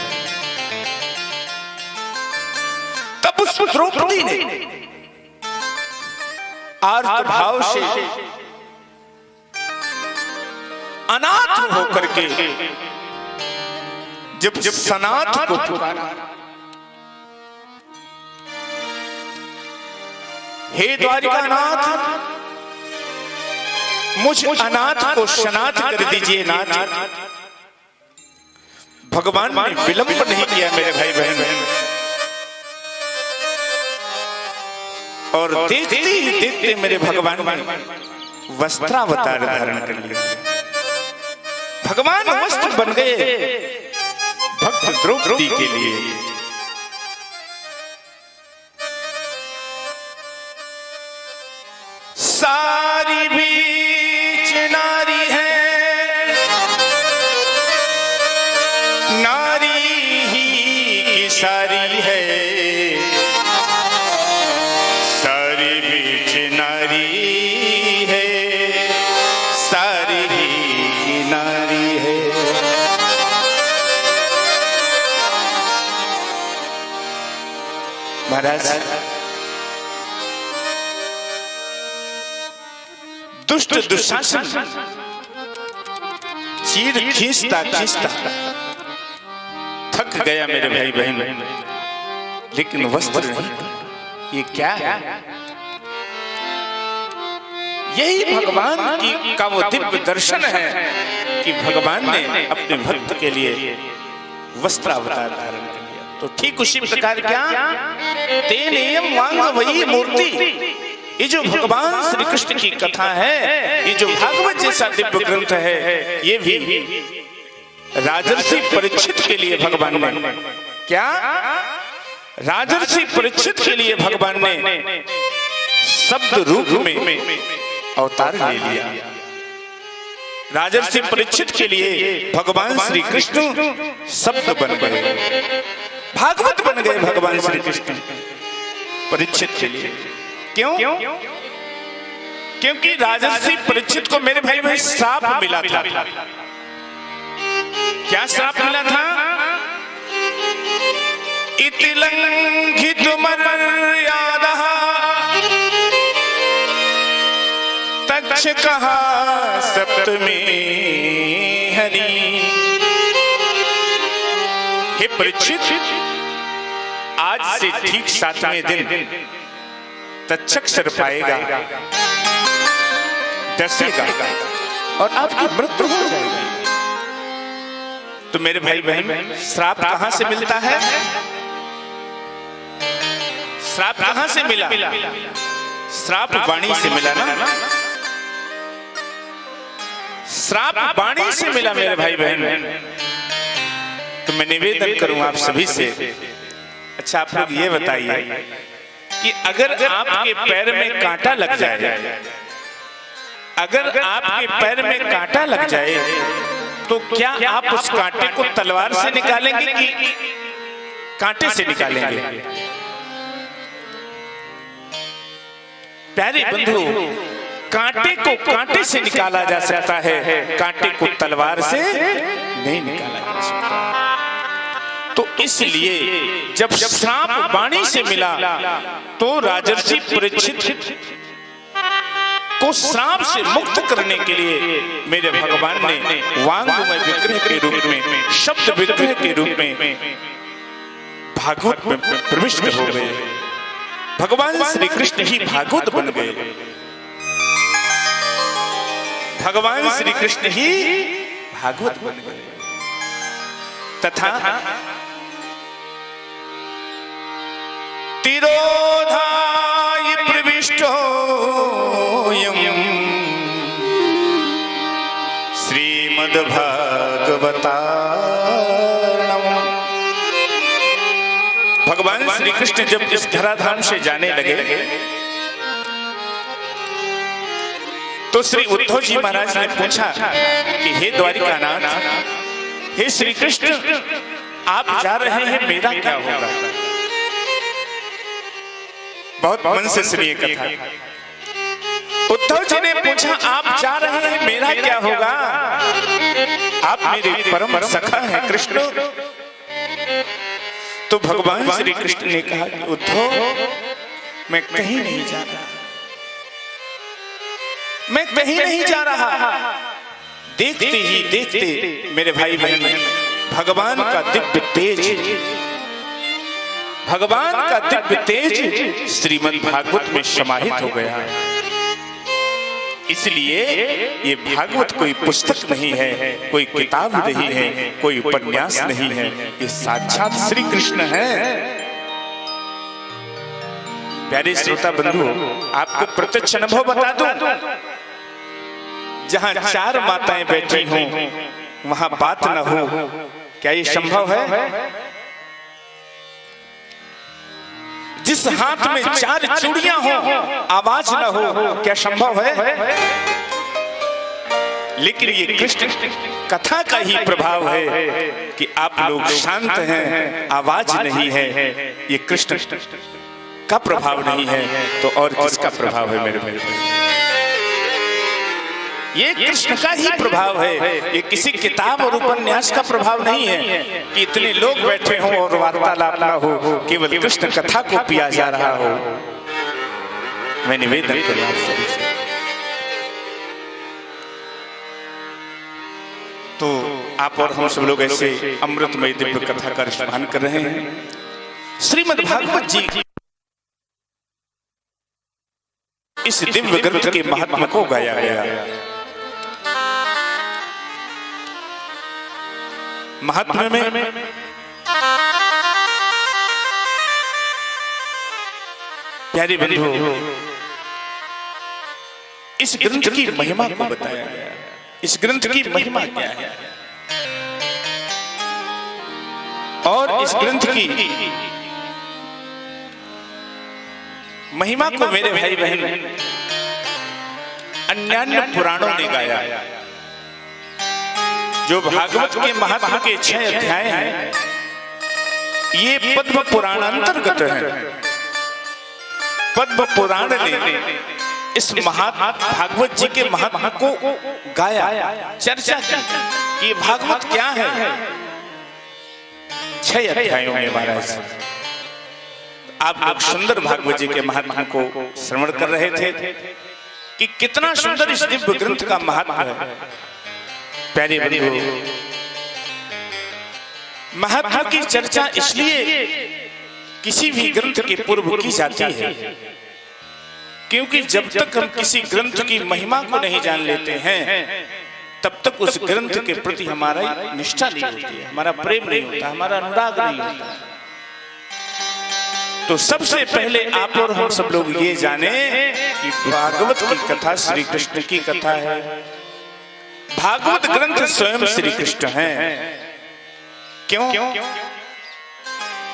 तब उस द्रौपदी ने आर्त भाव से अनाथ होकर के जब सनाथ को पुकारा, हे द्वारिकानाथ, मुझ अनाथ को सनाथ कर दीजिए नाथ। भगवान ने विलंब नहीं किया मेरे भाई बहन, और देखते ही देखते मेरे भगवान ने वस्त्रावतार धारण कर लिया। भगवान वस्त्र बन गए भक्त द्रौपदी के लिए। सारी बीच नारी है, नारी ही की सारी है, सारी बीच नारी है, सारी ही नारी है। महाराज, दुष्ट दुशासन चीर खींचता खींचता थक गया मेरे भाई बहन, लेकिन वस्त्र नहीं। ये क्या है? यही भगवान की का वो दिव्य दर्शन है कि भगवान ने अपने भक्त के लिए वस्त्रावतार धारण कर लिया। तो ठीक उसी प्रकार क्या तेनेयम वांगमयी मूर्ति, ये जो भगवान श्री कृष्ण की कथा है, ये जो भागवत जैसा दिव्य ग्रंथ है, ये भी राजर्षि परीक्षित के लिए भगवान ने क्या, राजर्षि परीक्षित के लिए भगवान ने शब्द रूप में अवतार ले लिया। राजर्षि परीक्षित के लिए भगवान श्री कृष्ण शब्द बन गए, भागवत बन गए भगवान श्री कृष्ण परीक्षित के लिए। क्यों? क्योंकि राजर्षि परीक्षित को मेरे भाई में श्राप मिला था। क्या श्राप मिला था? इति लंघित मर्यादः तच्छ कहा सप्तमी हरि। हे परीक्षित, आज से ठीक 7वें दिन तक्षक सर पाएगा, डसेगा और आपकी मृत्यु हो जाएगी। तो मेरे भाई बहन, श्राप कहां से मिलता है? श्राप कहां से मिला? श्राप वाणी से मिला ना, श्राप वाणी से मिला मेरे भाई बहन। तो मैं निवेदन करूं आप सभी से, अच्छा आप लोग ये बताइए, कि अगर आपके पैर में कांटा लग जाए, अगर आपके पैर में कांटा लग जाए तो क्या आप उस कांटे को तलवार से निकालेंगे कि कांटे से निकालेंगे? प्यारे बंधु, कांटे को कांटे से निकाला जा सकता है, कांटे को तलवार से नहीं निकाला जा सकता। तो इसलिए जब श्राप वाणी से मिला तो राजर्षि परीक्षित को श्राप से मुक्त करने के लिए मेरे भगवान ने वांगमय विग्रह के रूप में, शब्द विग्रह के रूप में भागवत में प्रविष्ट हो गए। भगवान श्री कृष्ण ही भागवत बन गए, भगवान श्री कृष्ण ही भागवत बन गए। तथा तिरोधाय प्रविष्टो श्रीमद्भागवतारणम्। भगवान श्री कृष्ण जब इस धराधाम से जाने लगे तो श्री उद्धव जी महाराज ने पूछा कि हे द्वारिकानाथ, हे श्री कृष्ण, आप जा रहे हैं, मेरा क्या होगा? बहुत मन से सुनिए कथा। उद्धव जी ने पूछा, आप जा रहे हैं, मेरा क्या होगा? आप मेरे परम सखा हैं कृष्ण। तो भगवान श्री कृष्ण ने कहा कि उद्धव, मैं कहीं नहीं जा रहा, मैं कहीं नहीं जा रहा। देखते ही देखते मेरे भाई बहन, भगवान का दिव्य तेज, भगवान का दिव्य तेज श्रीमद् भागवत में समाहित हो गया। इसलिए ये भागवत कोई पुस्तक नहीं है, कोई किताब नहीं है, कोई उपन्यास नहीं है, ये साक्षात श्री कृष्ण है। प्यारे श्रोता बंधु, आपको प्रत्यक्ष अनुभव बता दूं, जहां चार माताएं बैठी हों वहां बात न हो, क्या ये संभव है? जिस हाथ में चार चूड़ियां हो आवाज न हो, क्या संभव है? लेकिन ये कृष्ण कथा का ही प्रभाव है कि आप लोग शांत हैं, आवाज नहीं है। ये कृष्ण का प्रभाव नहीं है तो और किसका प्रभाव है मेरे भाई? ये कृष्ण का ही प्रभाव है, ये किसी किताब और उपन्यास का प्रभाव नहीं है कि इतने लोग बैठे हों और वार्तालाप ना हो, केवल कृष्ण कथा को पिया जा रहा हो। मैं निवेदन करूं आप सभी से, तो आप और हम सब लोग ऐसे अमृतमय दिव्य कथा का रसपान कर रहे हैं। श्रीमद् भागवत जी इस दिव्य ग्रंथ के महात्मा को गाया गया। महात्मा में प्यारे बंधु, इस ग्रंथ की महिमा को बताया गया। इस ग्रंथ की महिमा क्या है और इस ग्रंथ की महिमा को मेरे भाई बहन अन्यान्य पुराणों ने गाया। जो भागवत के महात्मा के 6 अध्याय हैं, ये पद्म पुराण अंतर्गत है। पद्म पुराण ने इस भागवत जी के महात्मा को गाया, चर्चा की कि भागवत क्या है। 6 अध्यायों में महाराज आप लोग सुंदर भागवत जी के महात्मा को श्रवण कर रहे थे कि कितना सुंदर इस दिव्य ग्रंथ का महात्मा है। प्यारे बंधु, महात्मा की चर्चा इसलिए किसी भी ग्रंथ के पूर्व की जाती है क्योंकि जब तक हम किसी ग्रंथ की महिमा को नहीं जान लेते हैं तब तक उस ग्रंथ के प्रति हमारा निष्ठा नहीं होती है, हमारा प्रेम नहीं होता, हमारा अनुराग नहीं होता। तो सबसे पहले आप और हम सब लोग ये जाने कि भागवत की कथा श्री कृष्ण की कथा है। भागवत ग्रंथ स्वयं श्री कृष्ण है। क्यों?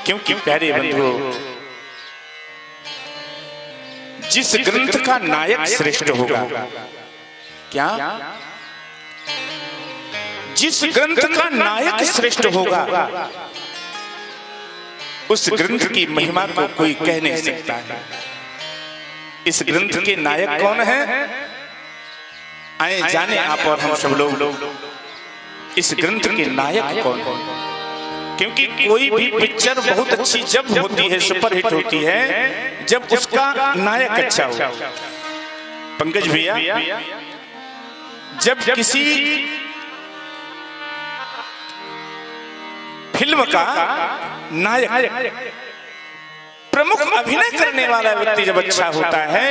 क्योंकि प्यारे बंधुओं, जिस ग्रंथ का नायक श्रेष्ठ होगा, क्या जिस ग्रंथ का नायक श्रेष्ठ होगा उस ग्रंथ की महिमा को कोई कह नहीं सकता है। इस ग्रंथ के नायक कौन है? आए जाने आप और हम सब लोग इस ग्रंथ के नायक कौन है। क्योंकि कोई भी पिक्चर बहुत अच्छी जब होती है, सुपरहिट होती है, जब उसका नायक अच्छा हो। पंकज भैया, जब किसी फिल्म का नायक प्रमुख अभिनय करने वाला व्यक्ति जब अच्छा होता है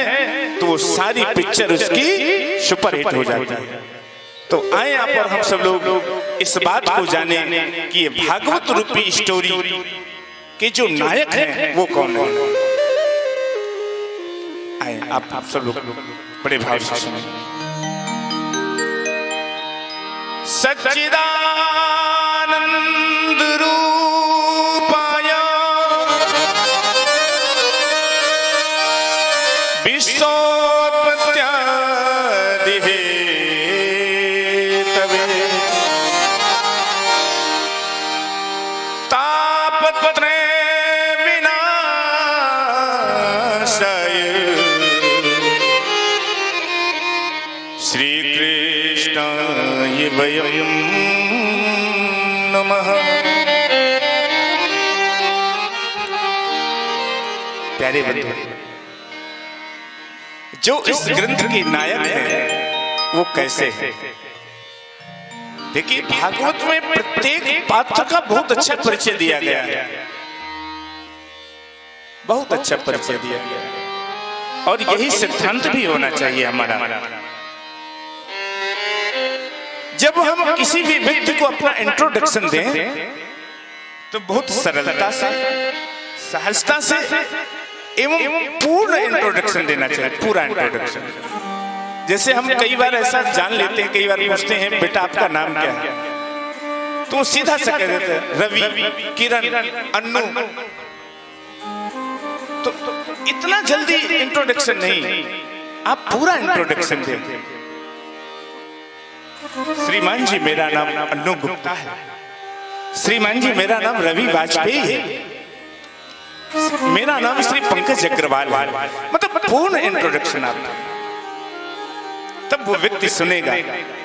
तो वो सारी पिक्चर उसकी सुपरहिट हो जाती है। तो आए आप और हम सब लोग इस बात को जाने कि ये भागवत रूपी स्टोरी के जो नायक हैं वो कौन है। आए आप सब लोग बड़े भाव से सुने। सच्चिदानंद रूपाय विश्वोत्पत्त्यादि हेतवे तापत्रय विनाशाय श्री कृष्णाय वयं नमः। प्यारे बंधु, जो इस ग्रंथ के नायक हैं वो कैसे है? देखिए, भागवत में प्रत्येक पात्र का बहुत अच्छा परिचय दिया गया है, बहुत अच्छा परिचय दिया गया है। और यही सिद्धांत भी होना चाहिए हमारा। जब हम किसी भी व्यक्ति को अपना इंट्रोडक्शन दें तो बहुत सरलता से, सहजता से एवं पूर्ण इंट्रोडक्शन देना चाहिए, पूरा इंट्रोडक्शन। जैसे हम कई बार ऐसा जान लेते हैं, कई बार पूछते हैं बेटा आपका नाम क्या है, तो सीधा सा कह देते हैं रवि, किरण, अन्नू। तो इतना जल्दी इंट्रोडक्शन नहीं, आप पूरा इंट्रोडक्शन दें। श्रीमान जी मेरा नाम अन्नू गुप्ता है, श्रीमान जी मेरा नाम रवि वाजपेयी है, मेरा नाम श्री पंकज अग्रवाल है। मतलब पूर्ण इंट्रोडक्शन आपका, तब वो व्यक्ति सुनेगा।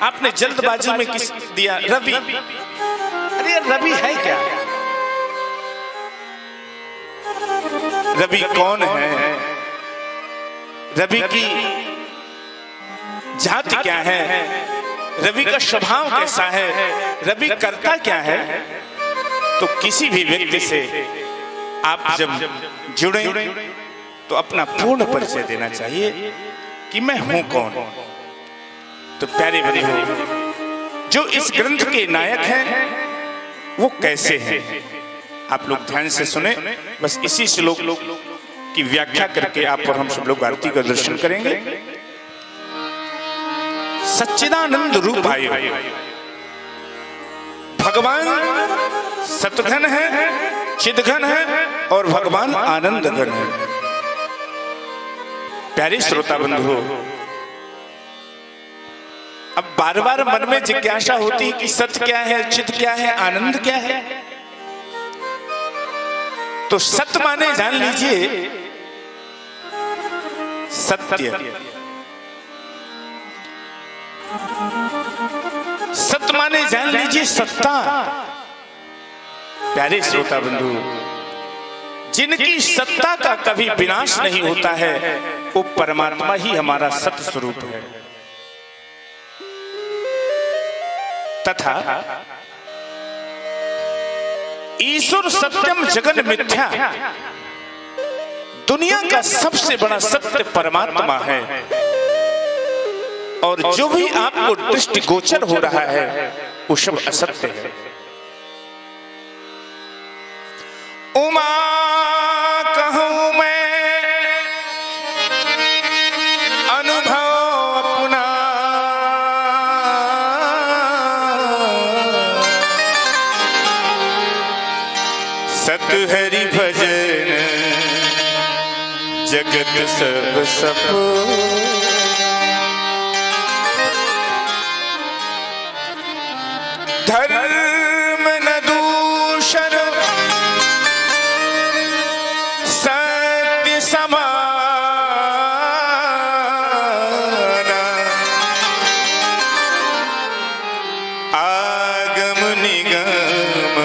आपने जल्दबाजी में किस दिया रवि, अरे रवि है क्या, रवि कौन है, रवि की जाति क्या है, रवि का स्वभाव कैसा है, रवि करता क्या है। तो किसी भी व्यक्ति से आप जब जुड़े तो अपना पूर्ण परिचय देना चाहिए कि मैं हूं कौन। तो प्यारे बड़े हो, जो इस ग्रंथ के नायक हैं वो कैसे हैं, आप लोग ध्यान से सुने। बस इसी श्लोक की व्याख्या करके आप और हम सब लोग आरती का दर्शन करेंगे। सच्चिदानंद रूपाय, भगवान सतघन है, चिदघन है और भगवान आनंद घन है। प्यारे श्रोता बंधु, अब बार बार मन में जिज्ञासा होती है कि सत्य क्या है, चित क्या है, आनंद क्या है। तो सत्य माने जान लीजिए सत्य, सत्य माने जान लीजिए सत्ता। प्यारे श्रोता बंधु, जिनकी सत्ता का कभी विनाश नहीं होता है वो परमात्मा ही हमारा सत्य स्वरूप है। तथा ईश्वर सत्यम जगन मिथ्या, दुनिया का सबसे बड़ा सत्य परमात्मा है। और जो भी आपको दृष्टिगोचर हो रहा है वो सब असत्य है। उमा कहूं मैं अनुभव अपना, सत हरि भजन जगत सब सपो धर्म न दूषण सत्य समाना आगम निगम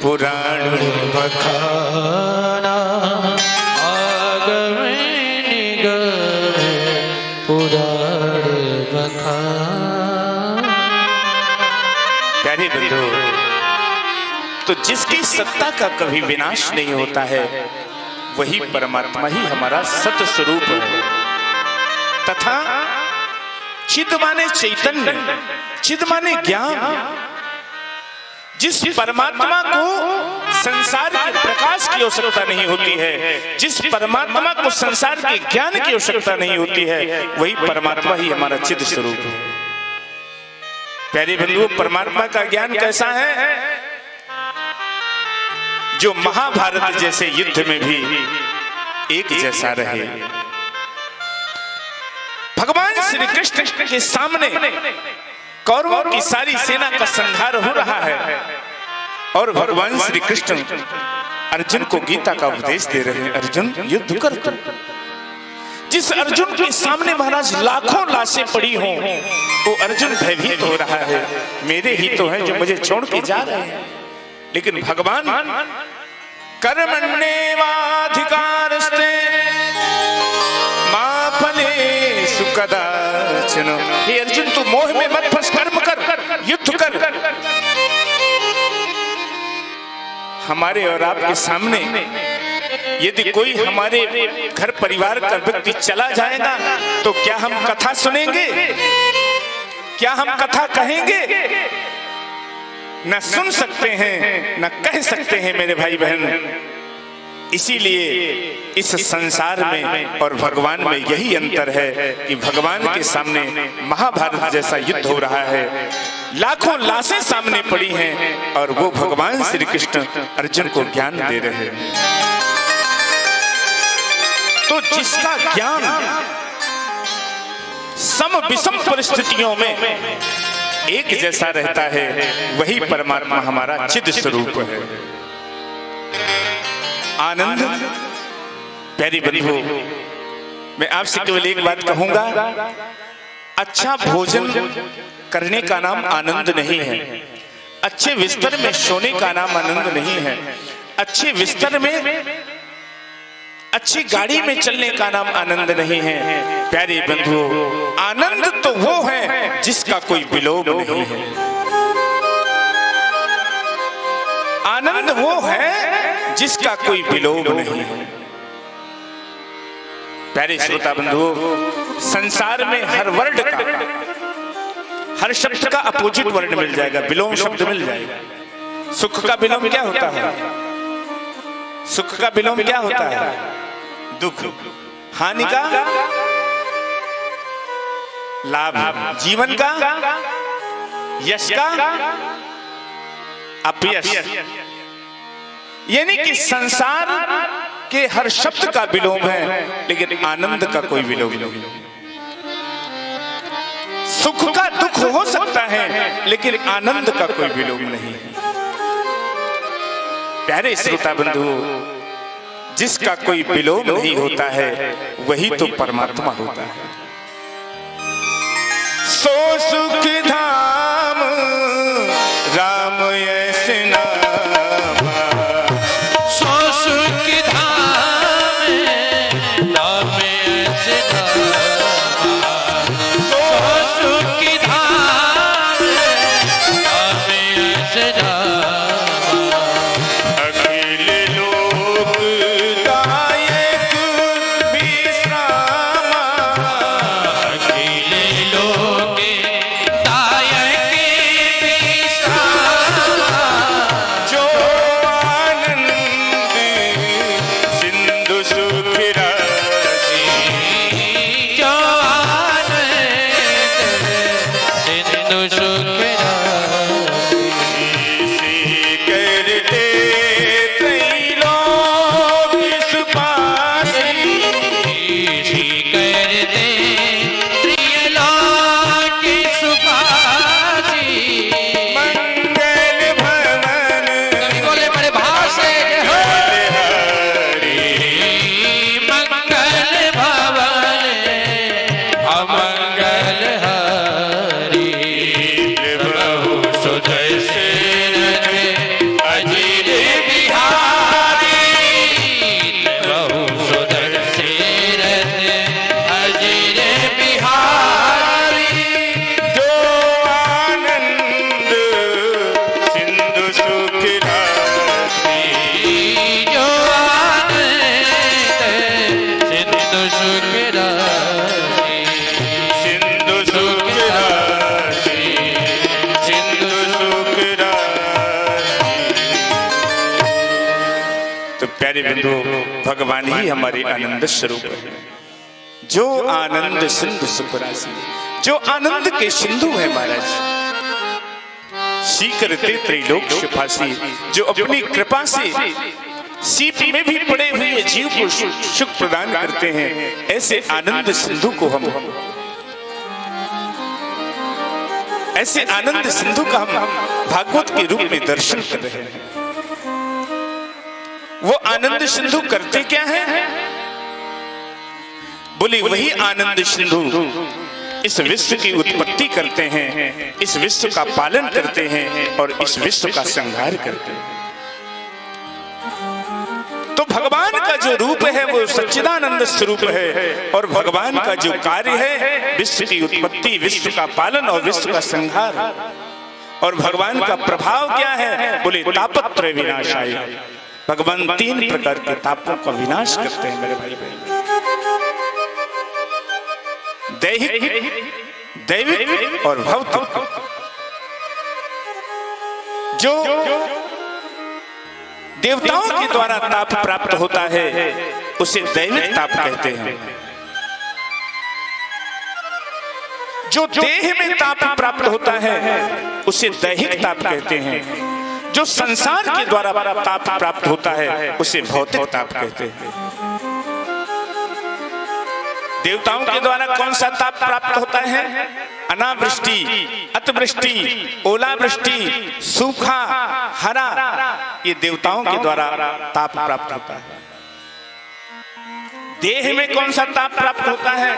पुराण बखाना आगम निगम पुराण बखाना। प्यारे बंधु, तो जिसकी सत्ता का कभी विनाश नहीं होता है वही परमात्मा ही हमारा सत्य स्वरूप है तथा चिद माने चैतन्य, चिद माने ज्ञान। जिस परमात्मा को संसार के प्रकाश की आवश्यकता नहीं होती है, जिस परमात्मा को संसार के ज्ञान की आवश्यकता नहीं होती है, वही परमात्मा ही हमारा चिद स्वरूप है। प्यारे बंधुओं, परमात्मा का ज्ञान कैसा है? जो महाभारत जैसे युद्ध में भी एक जैसा रहे। भगवान श्री कृष्ण के सामने कौरवों की सारी सेना का संहार हो रहा है और भगवान श्री कृष्ण अर्जुन को गीता का उपदेश दे रहे हैं। अर्जुन युद्ध कर तुम। जिस अर्जुन के सामने महाराज लाखों लाशें पड़ी हों, वो अर्जुन भयभीत हो रहा है, मेरे ही तो हैं जो मुझे छोड़ के जा रहे हैं। लेकिन भगवान कर्मण्येवाधिकारस्ते मा फलेषु कदाचन, हे अर्जुन तू मोह में मत फंस, कर्म कर, युद्ध कर। हमारे और आपके सामने यदि कोई हमारे घर परिवार का व्यक्ति चला जाएगा तो क्या हम कथा सुनेंगे? क्या हम कथा कहेंगे? न सुन सकते हैं न कह सकते हैं मेरे भाई बहन। इसीलिए इस संसार में और भगवान में यही अंतर है कि भगवान के सामने महाभारत जैसा युद्ध हो रहा है, लाखों लाशें सामने पड़ी हैं और वो भगवान श्री कृष्ण अर्जुन को ज्ञान दे रहे हैं। तो जिसका ज्ञान सम विषम परिस्थितियों में एक जैसा रहता है वही परमात्मा हमारा चिद स्वरूप है। आनंद। प्यारी बंधु, मैं आपसे केवल एक बात कहूंगा, अच्छा भोजन करने का नाम आनंद नहीं है, अच्छे बिस्तर में सोने का नाम आनंद नहीं है, अच्छे बिस्तर में अच्छी गाड़ी में चलने का नाम आनंद नहीं है। प्यारे बंधुओं, आनंद तो वो है जिसका कोई विलोम नहीं है। आनंद वो है जिसका कोई विलोम नहीं है। प्यारे श्रोता बंधुओं, संसार में हर वर्ड का, हर शब्द का अपोजिट वर्ड मिल जाएगा, विलोम शब्द मिल जाएगा। सुख का विलोम क्या होता है? सुख का विलोम क्या होता है? दुख। हानि का लाभ। जीवन का यश का अपयश। यानी कि संसार के हर शब्द का विलोम है लेकिन आनंद का कोई विलोम नहीं। सुख का दुख हो सकता है लेकिन आनंद का कोई विलोम नहीं है। प्यारे श्रोता बंधु, जिसका कोई विलोम नहीं होता है वही तो परमात्मा होता है। सो सुख धाम राम ऐसे नाम, सो सुख धाम राम ऐसे नाम, सो सुख धाम राम ऐसे नाम। अखिल दे त्रियलोक सुखासी। मंगल भवन कभी बोले बड़े भाव से हो। मंगल भवन अमंगल हरि प्रभु सुदर्शन अजित बिहारी। प्रभु सुदर्शन अजित बिहारी। जो आनंद सिंधु सुख राशि। जो आनंद सिंधु सुख राशि। सिंधु सुख राशि। सिंधु सुख राशि। तो प्यारे बंधु, भगवान ही हमारे आनंद स्वरूप है। जो आनंद सिंधु सुख राशि, जो आनंद के सिंधु है महाराज। सीकरते त्रैलोक सुखासी, जो अपनी कृपा से सीप में भी पड़े हुए जीव को सुख प्रदान करते हैं। ऐसे आनंद सिंधु को हम, ऐसे आनंद सिंधु का हम भागवत के रूप में दर्शन कर रहे हैं। वो आनंद सिंधु करते क्या है? बोले वही आनंद सिंधु इस विश्व की उत्पत्ति करते हैं, इस विश्व का पालन करते हैं और इस विश्व का संहार करते हैं। तो भगवान का जो रूप है वो सच्चिदानंद स्वरूप है, और भगवान का जो कार्य है विश्व की उत्पत्ति, विश्व का पालन और विश्व का संहार। और भगवान का प्रभाव क्या है? बोले तापत्रय विनाशाय। भगवान 3 प्रकार के तापों का विनाश करते हैं मेरे भाई बहन। दैहिक, दैविक और भौतिक। जो देवताओं के द्वारा ताप प्राप्त होता है उसे दैविक ताप कहते हैं। जो देह में ताप प्राप्त होता है उसे दैहिक ताप कहते हैं। जो संसार के द्वारा ताप प्राप्त होता है उसे भौतिक ताप कहते हैं। देवताओं के द्वारा कौन सा ताप प्राप्त होता है? अनावृष्टि, अतिवृष्टि, ओलावृष्टि, सूखा, हरा, ये देवताओं के द्वारा ताप प्राप्त होता है। देह में कौन सा ताप प्राप्त होता है?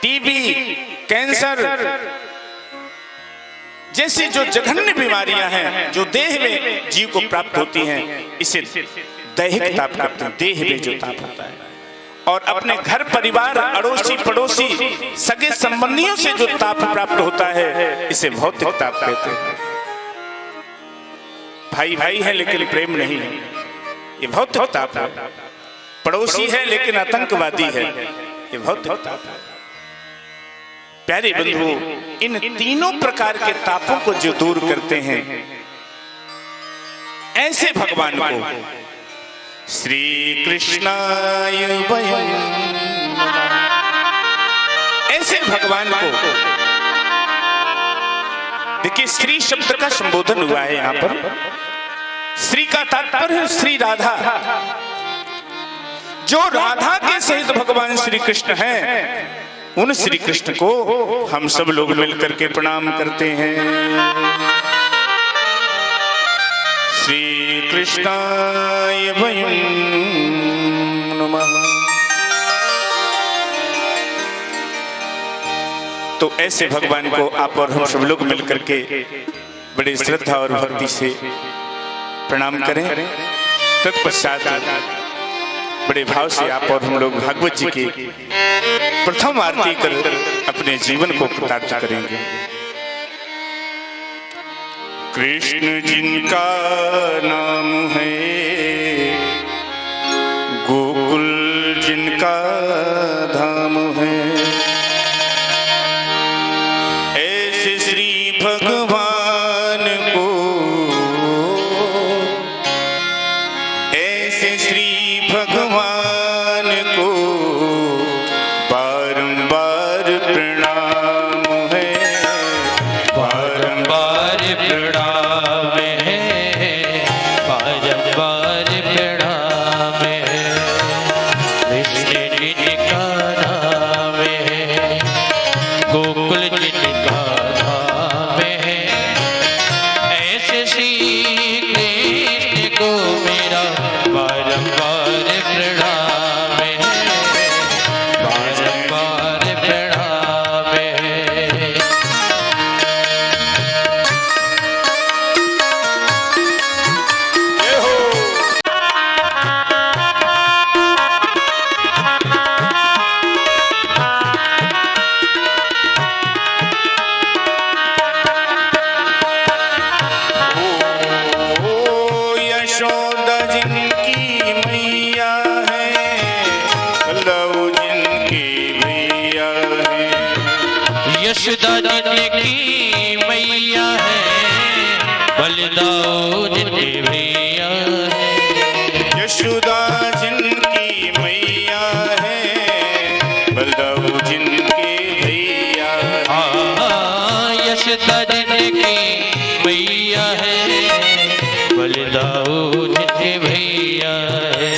टीबी, कैंसर जैसी जो जघन्य बीमारियां हैं जो देह में जीव को प्राप्त होती हैं, इसे दैहिक ताप कहते हैं। देह में जो ताप होता है। और अपने घर परिवार, अड़ोसी पड़ोसी, सगे संबंधियों से जो ताप प्राप्त होता है इसे भौतिक ताप कहते हैं। भाई भाई है लेकिन प्रेम नहीं है, ये भौतिक ताप है। पड़ोसी है लेकिन आतंकवादी है, ये भौतिक ताप है। प्यारे बंधु, इन तीनों प्रकार के तापों को जो दूर करते हैं, ऐसे भगवान को श्री कृष्णाय वयम्, ऐसे भगवान को देखिए, श्री शब्द का संबोधन हुआ है यहां पर। श्री का तात्पर्य श्री राधा। जो राधा के सहित भगवान श्री कृष्ण हैं, उन श्री कृष्ण को हम सब लोग मिलकर के प्रणाम करते हैं। श्री कृष्णाय वयम् नमः। तो ऐसे भगवान को आप और हम सब लोग मिलकर के बड़े श्रद्धा और भक्ति से प्रणाम करें। तत्पश्चात बड़े भाव से आप और हम लोग भागवत जी की प्रथम आरती कर अपने जीवन को कृतार्थ करेंगे। कृष्ण जिनका नाम है, गोकुल जिनका धाम है, ऐसे श्री भगवान को, ऐसे श्री भगवान को बारंबार प्रणाम है, बारंबार प्रणाम है, बारंबार प्रणाम है। कृष्ण जिनका नाम है, यशोदा जिनकी मैया है, बलदाऊ जिनके भैया है। यशोदा जिनकी मैया है, बलदाऊ जिनके भैया है। यशोदा जिनकी मैया है, बलदाऊ जिनके भैया है।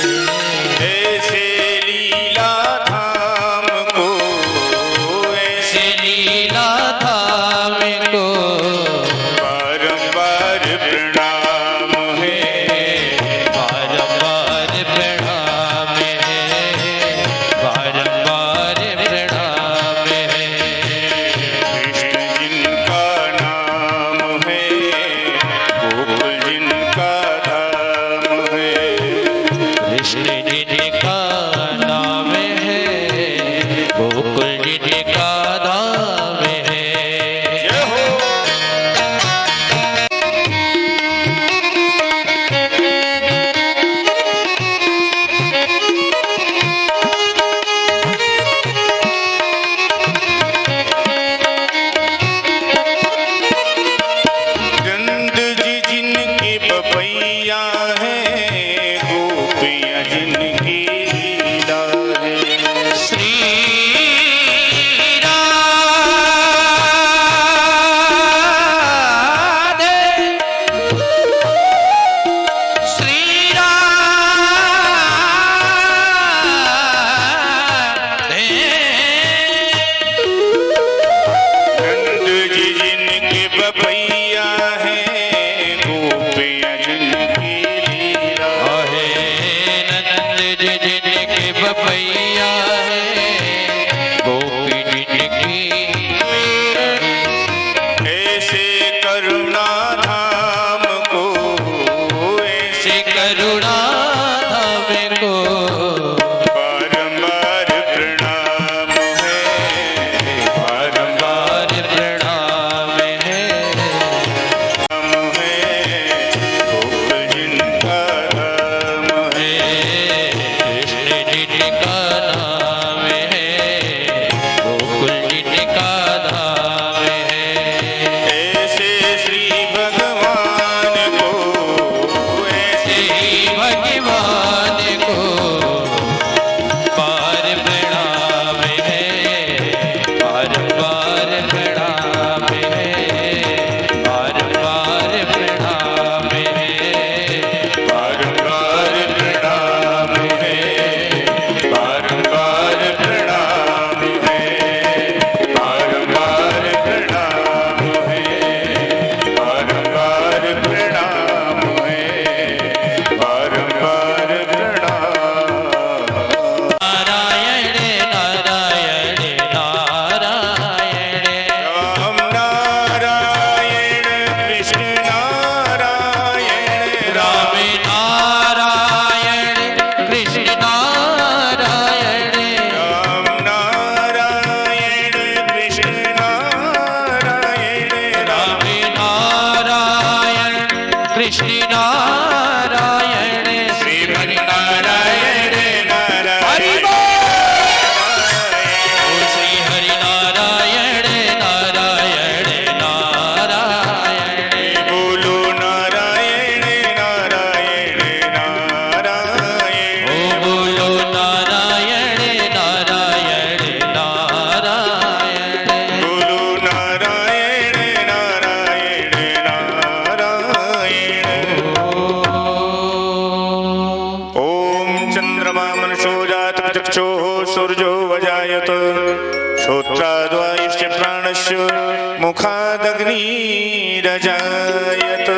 ऐसे लीला धाम को, ऐसे लीला धाम को बारंबार प्रणाम है, बारंबार प्रणाम है, बारंबार प्रणाम है। कृष्ण जिनका नाम है, गोकुल जिनका धाम है। कृष्ण जिनका नाम है, गोकुल जिनका धाम है। जय हो। नंद जी जिनकी बपैया है, गोपियाँ जिनकी लीला है। श्री राधे, श्री राधे। नंद जी जिनके बपैया है, गोपियाँ जिनकी लीला है। नंद जी जिनके बपैया है, गोपी जिनकी मैया है। ऐसे करुणा धाम को, ऐसे से करुणा धाम को बारंबार प्रणाम है, बारंबार प्रणाम है। धाम है, गोकुल जिनका धाम है। कृष्ण जिनका नाम है, गोकुल जिनका धाम है। ऐसे श्री भगवान को, ऐसे श्री भगवान को बार प्रणाम है, बार प्रणाम है, बार प्रणाम है। बारंबार प्रणाम है, बारंबार प्रणाम है, बारंबार प्रणाम है, बारंबार प्रणाम है, बारंबार प्रणाम। नारायण नारायण नारायण, राम नारायण कृष्ण नारायण, राम नारायण कृष्ण नारायण, राम नारायण कृष्ण नारायण, राम नारायण कृष्ण नारायण। श्रीमन नारायण नारायण श्री हरि नारायण नारायण नारायण, बोलो नारायण नारायण नारायण, ओ बोलो नारायण नारायण नारायण, बोलो नारायण नारायण नारायण। ओम चंद्रमा मनसो जात चक्षुः सूर्यो वजायत, श्रोत्राद्वायुश्च प्राणस्य मुखादग्निरजायत।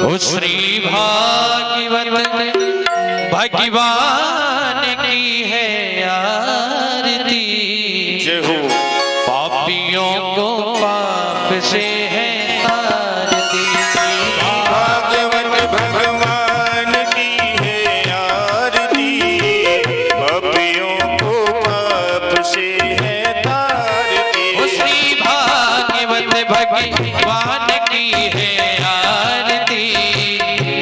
ओ श्री भागवत भगवान की है आरती, जय हो। पापियों को पाप से है तारती। भागवत भगवान की है आरती, पापियों को पाप से है तारती। ओ श्री भागवत भगवान की है आरती,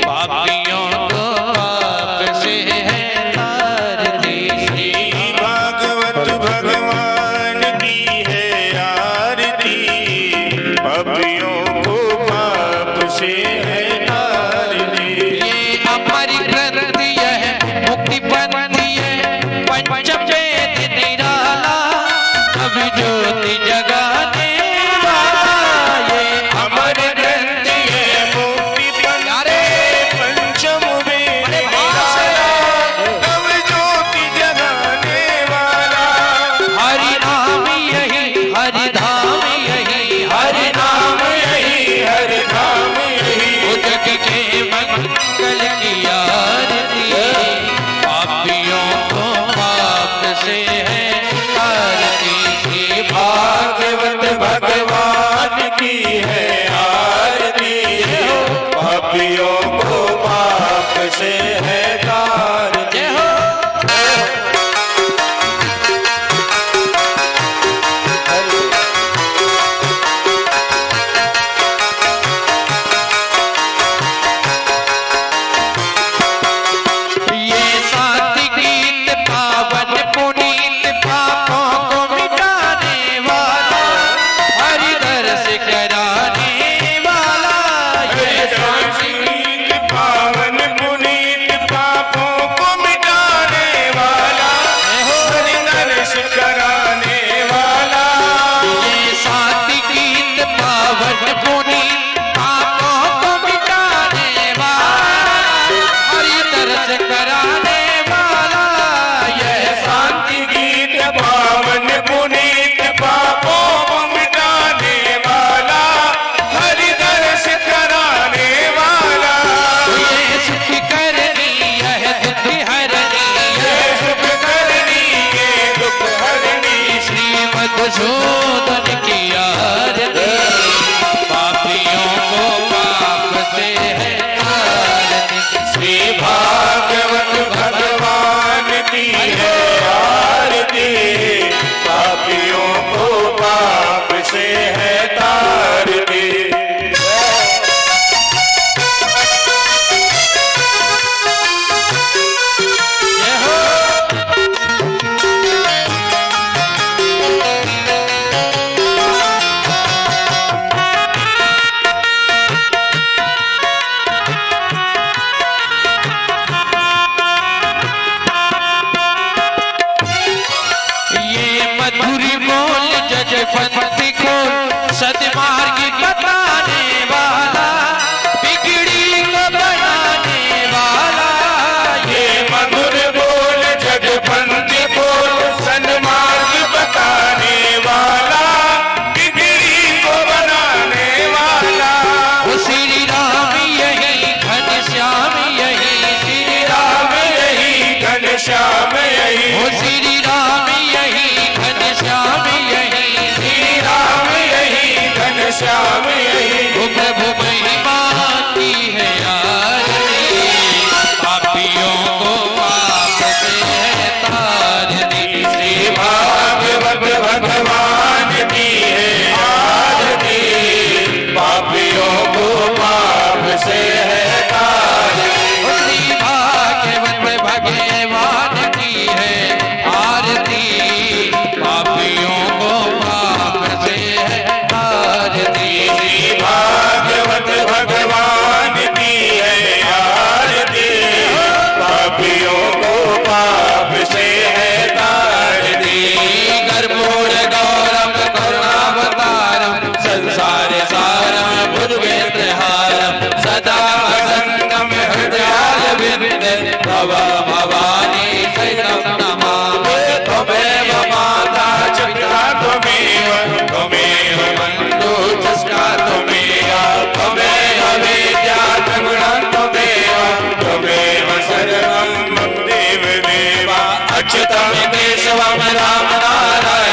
पापियों को पाप से है तारती। भागवत भगवान की है मधुसूदन की आरती, पापियों को पाप से है आरती। श्री भागवत भगवान की है आरती, पापियों को पाप से है तारती। पंथी को सदमार्ग बताने वाला, बिगड़ी को बनाने वाला। ये मधुर बोल जगपंथी बोल, सन्मार्ग बताने वाला, बिगड़ी को बनाने वाला। वो श्री राम यही घनश्याम यही, श्री राम यही घनश्याम यही, वो श्री राम यही घनश्याम यही, श्याम यही। वो प्रभु महिमा की है आरती, पापियों को पाप से है तारती। श्री भागवत भगवान की है आरती, पापियों को पाप से है तारती। श्री भागवत भगवान की है आरती, पापियों को पाप से है तारती। श्री भागवत भगवान की है आरती, पापियों को पाप से है तारती। कर्पूर गौरम करुणावतारम, संसार सारम भुजगेन्द्रहारम, सदा वसंतम हृदयारविंद, भवं भवानी सहितं नमामि। त्वमेव माता चित्रा त्वमेव, त्वमेव बन्धु जस्का त्वमेव, त्वमेव विद्या गुणा त्वमेव, त्वमेव सर्वं मम देव देव। अच्युतं केशवं राम नारायण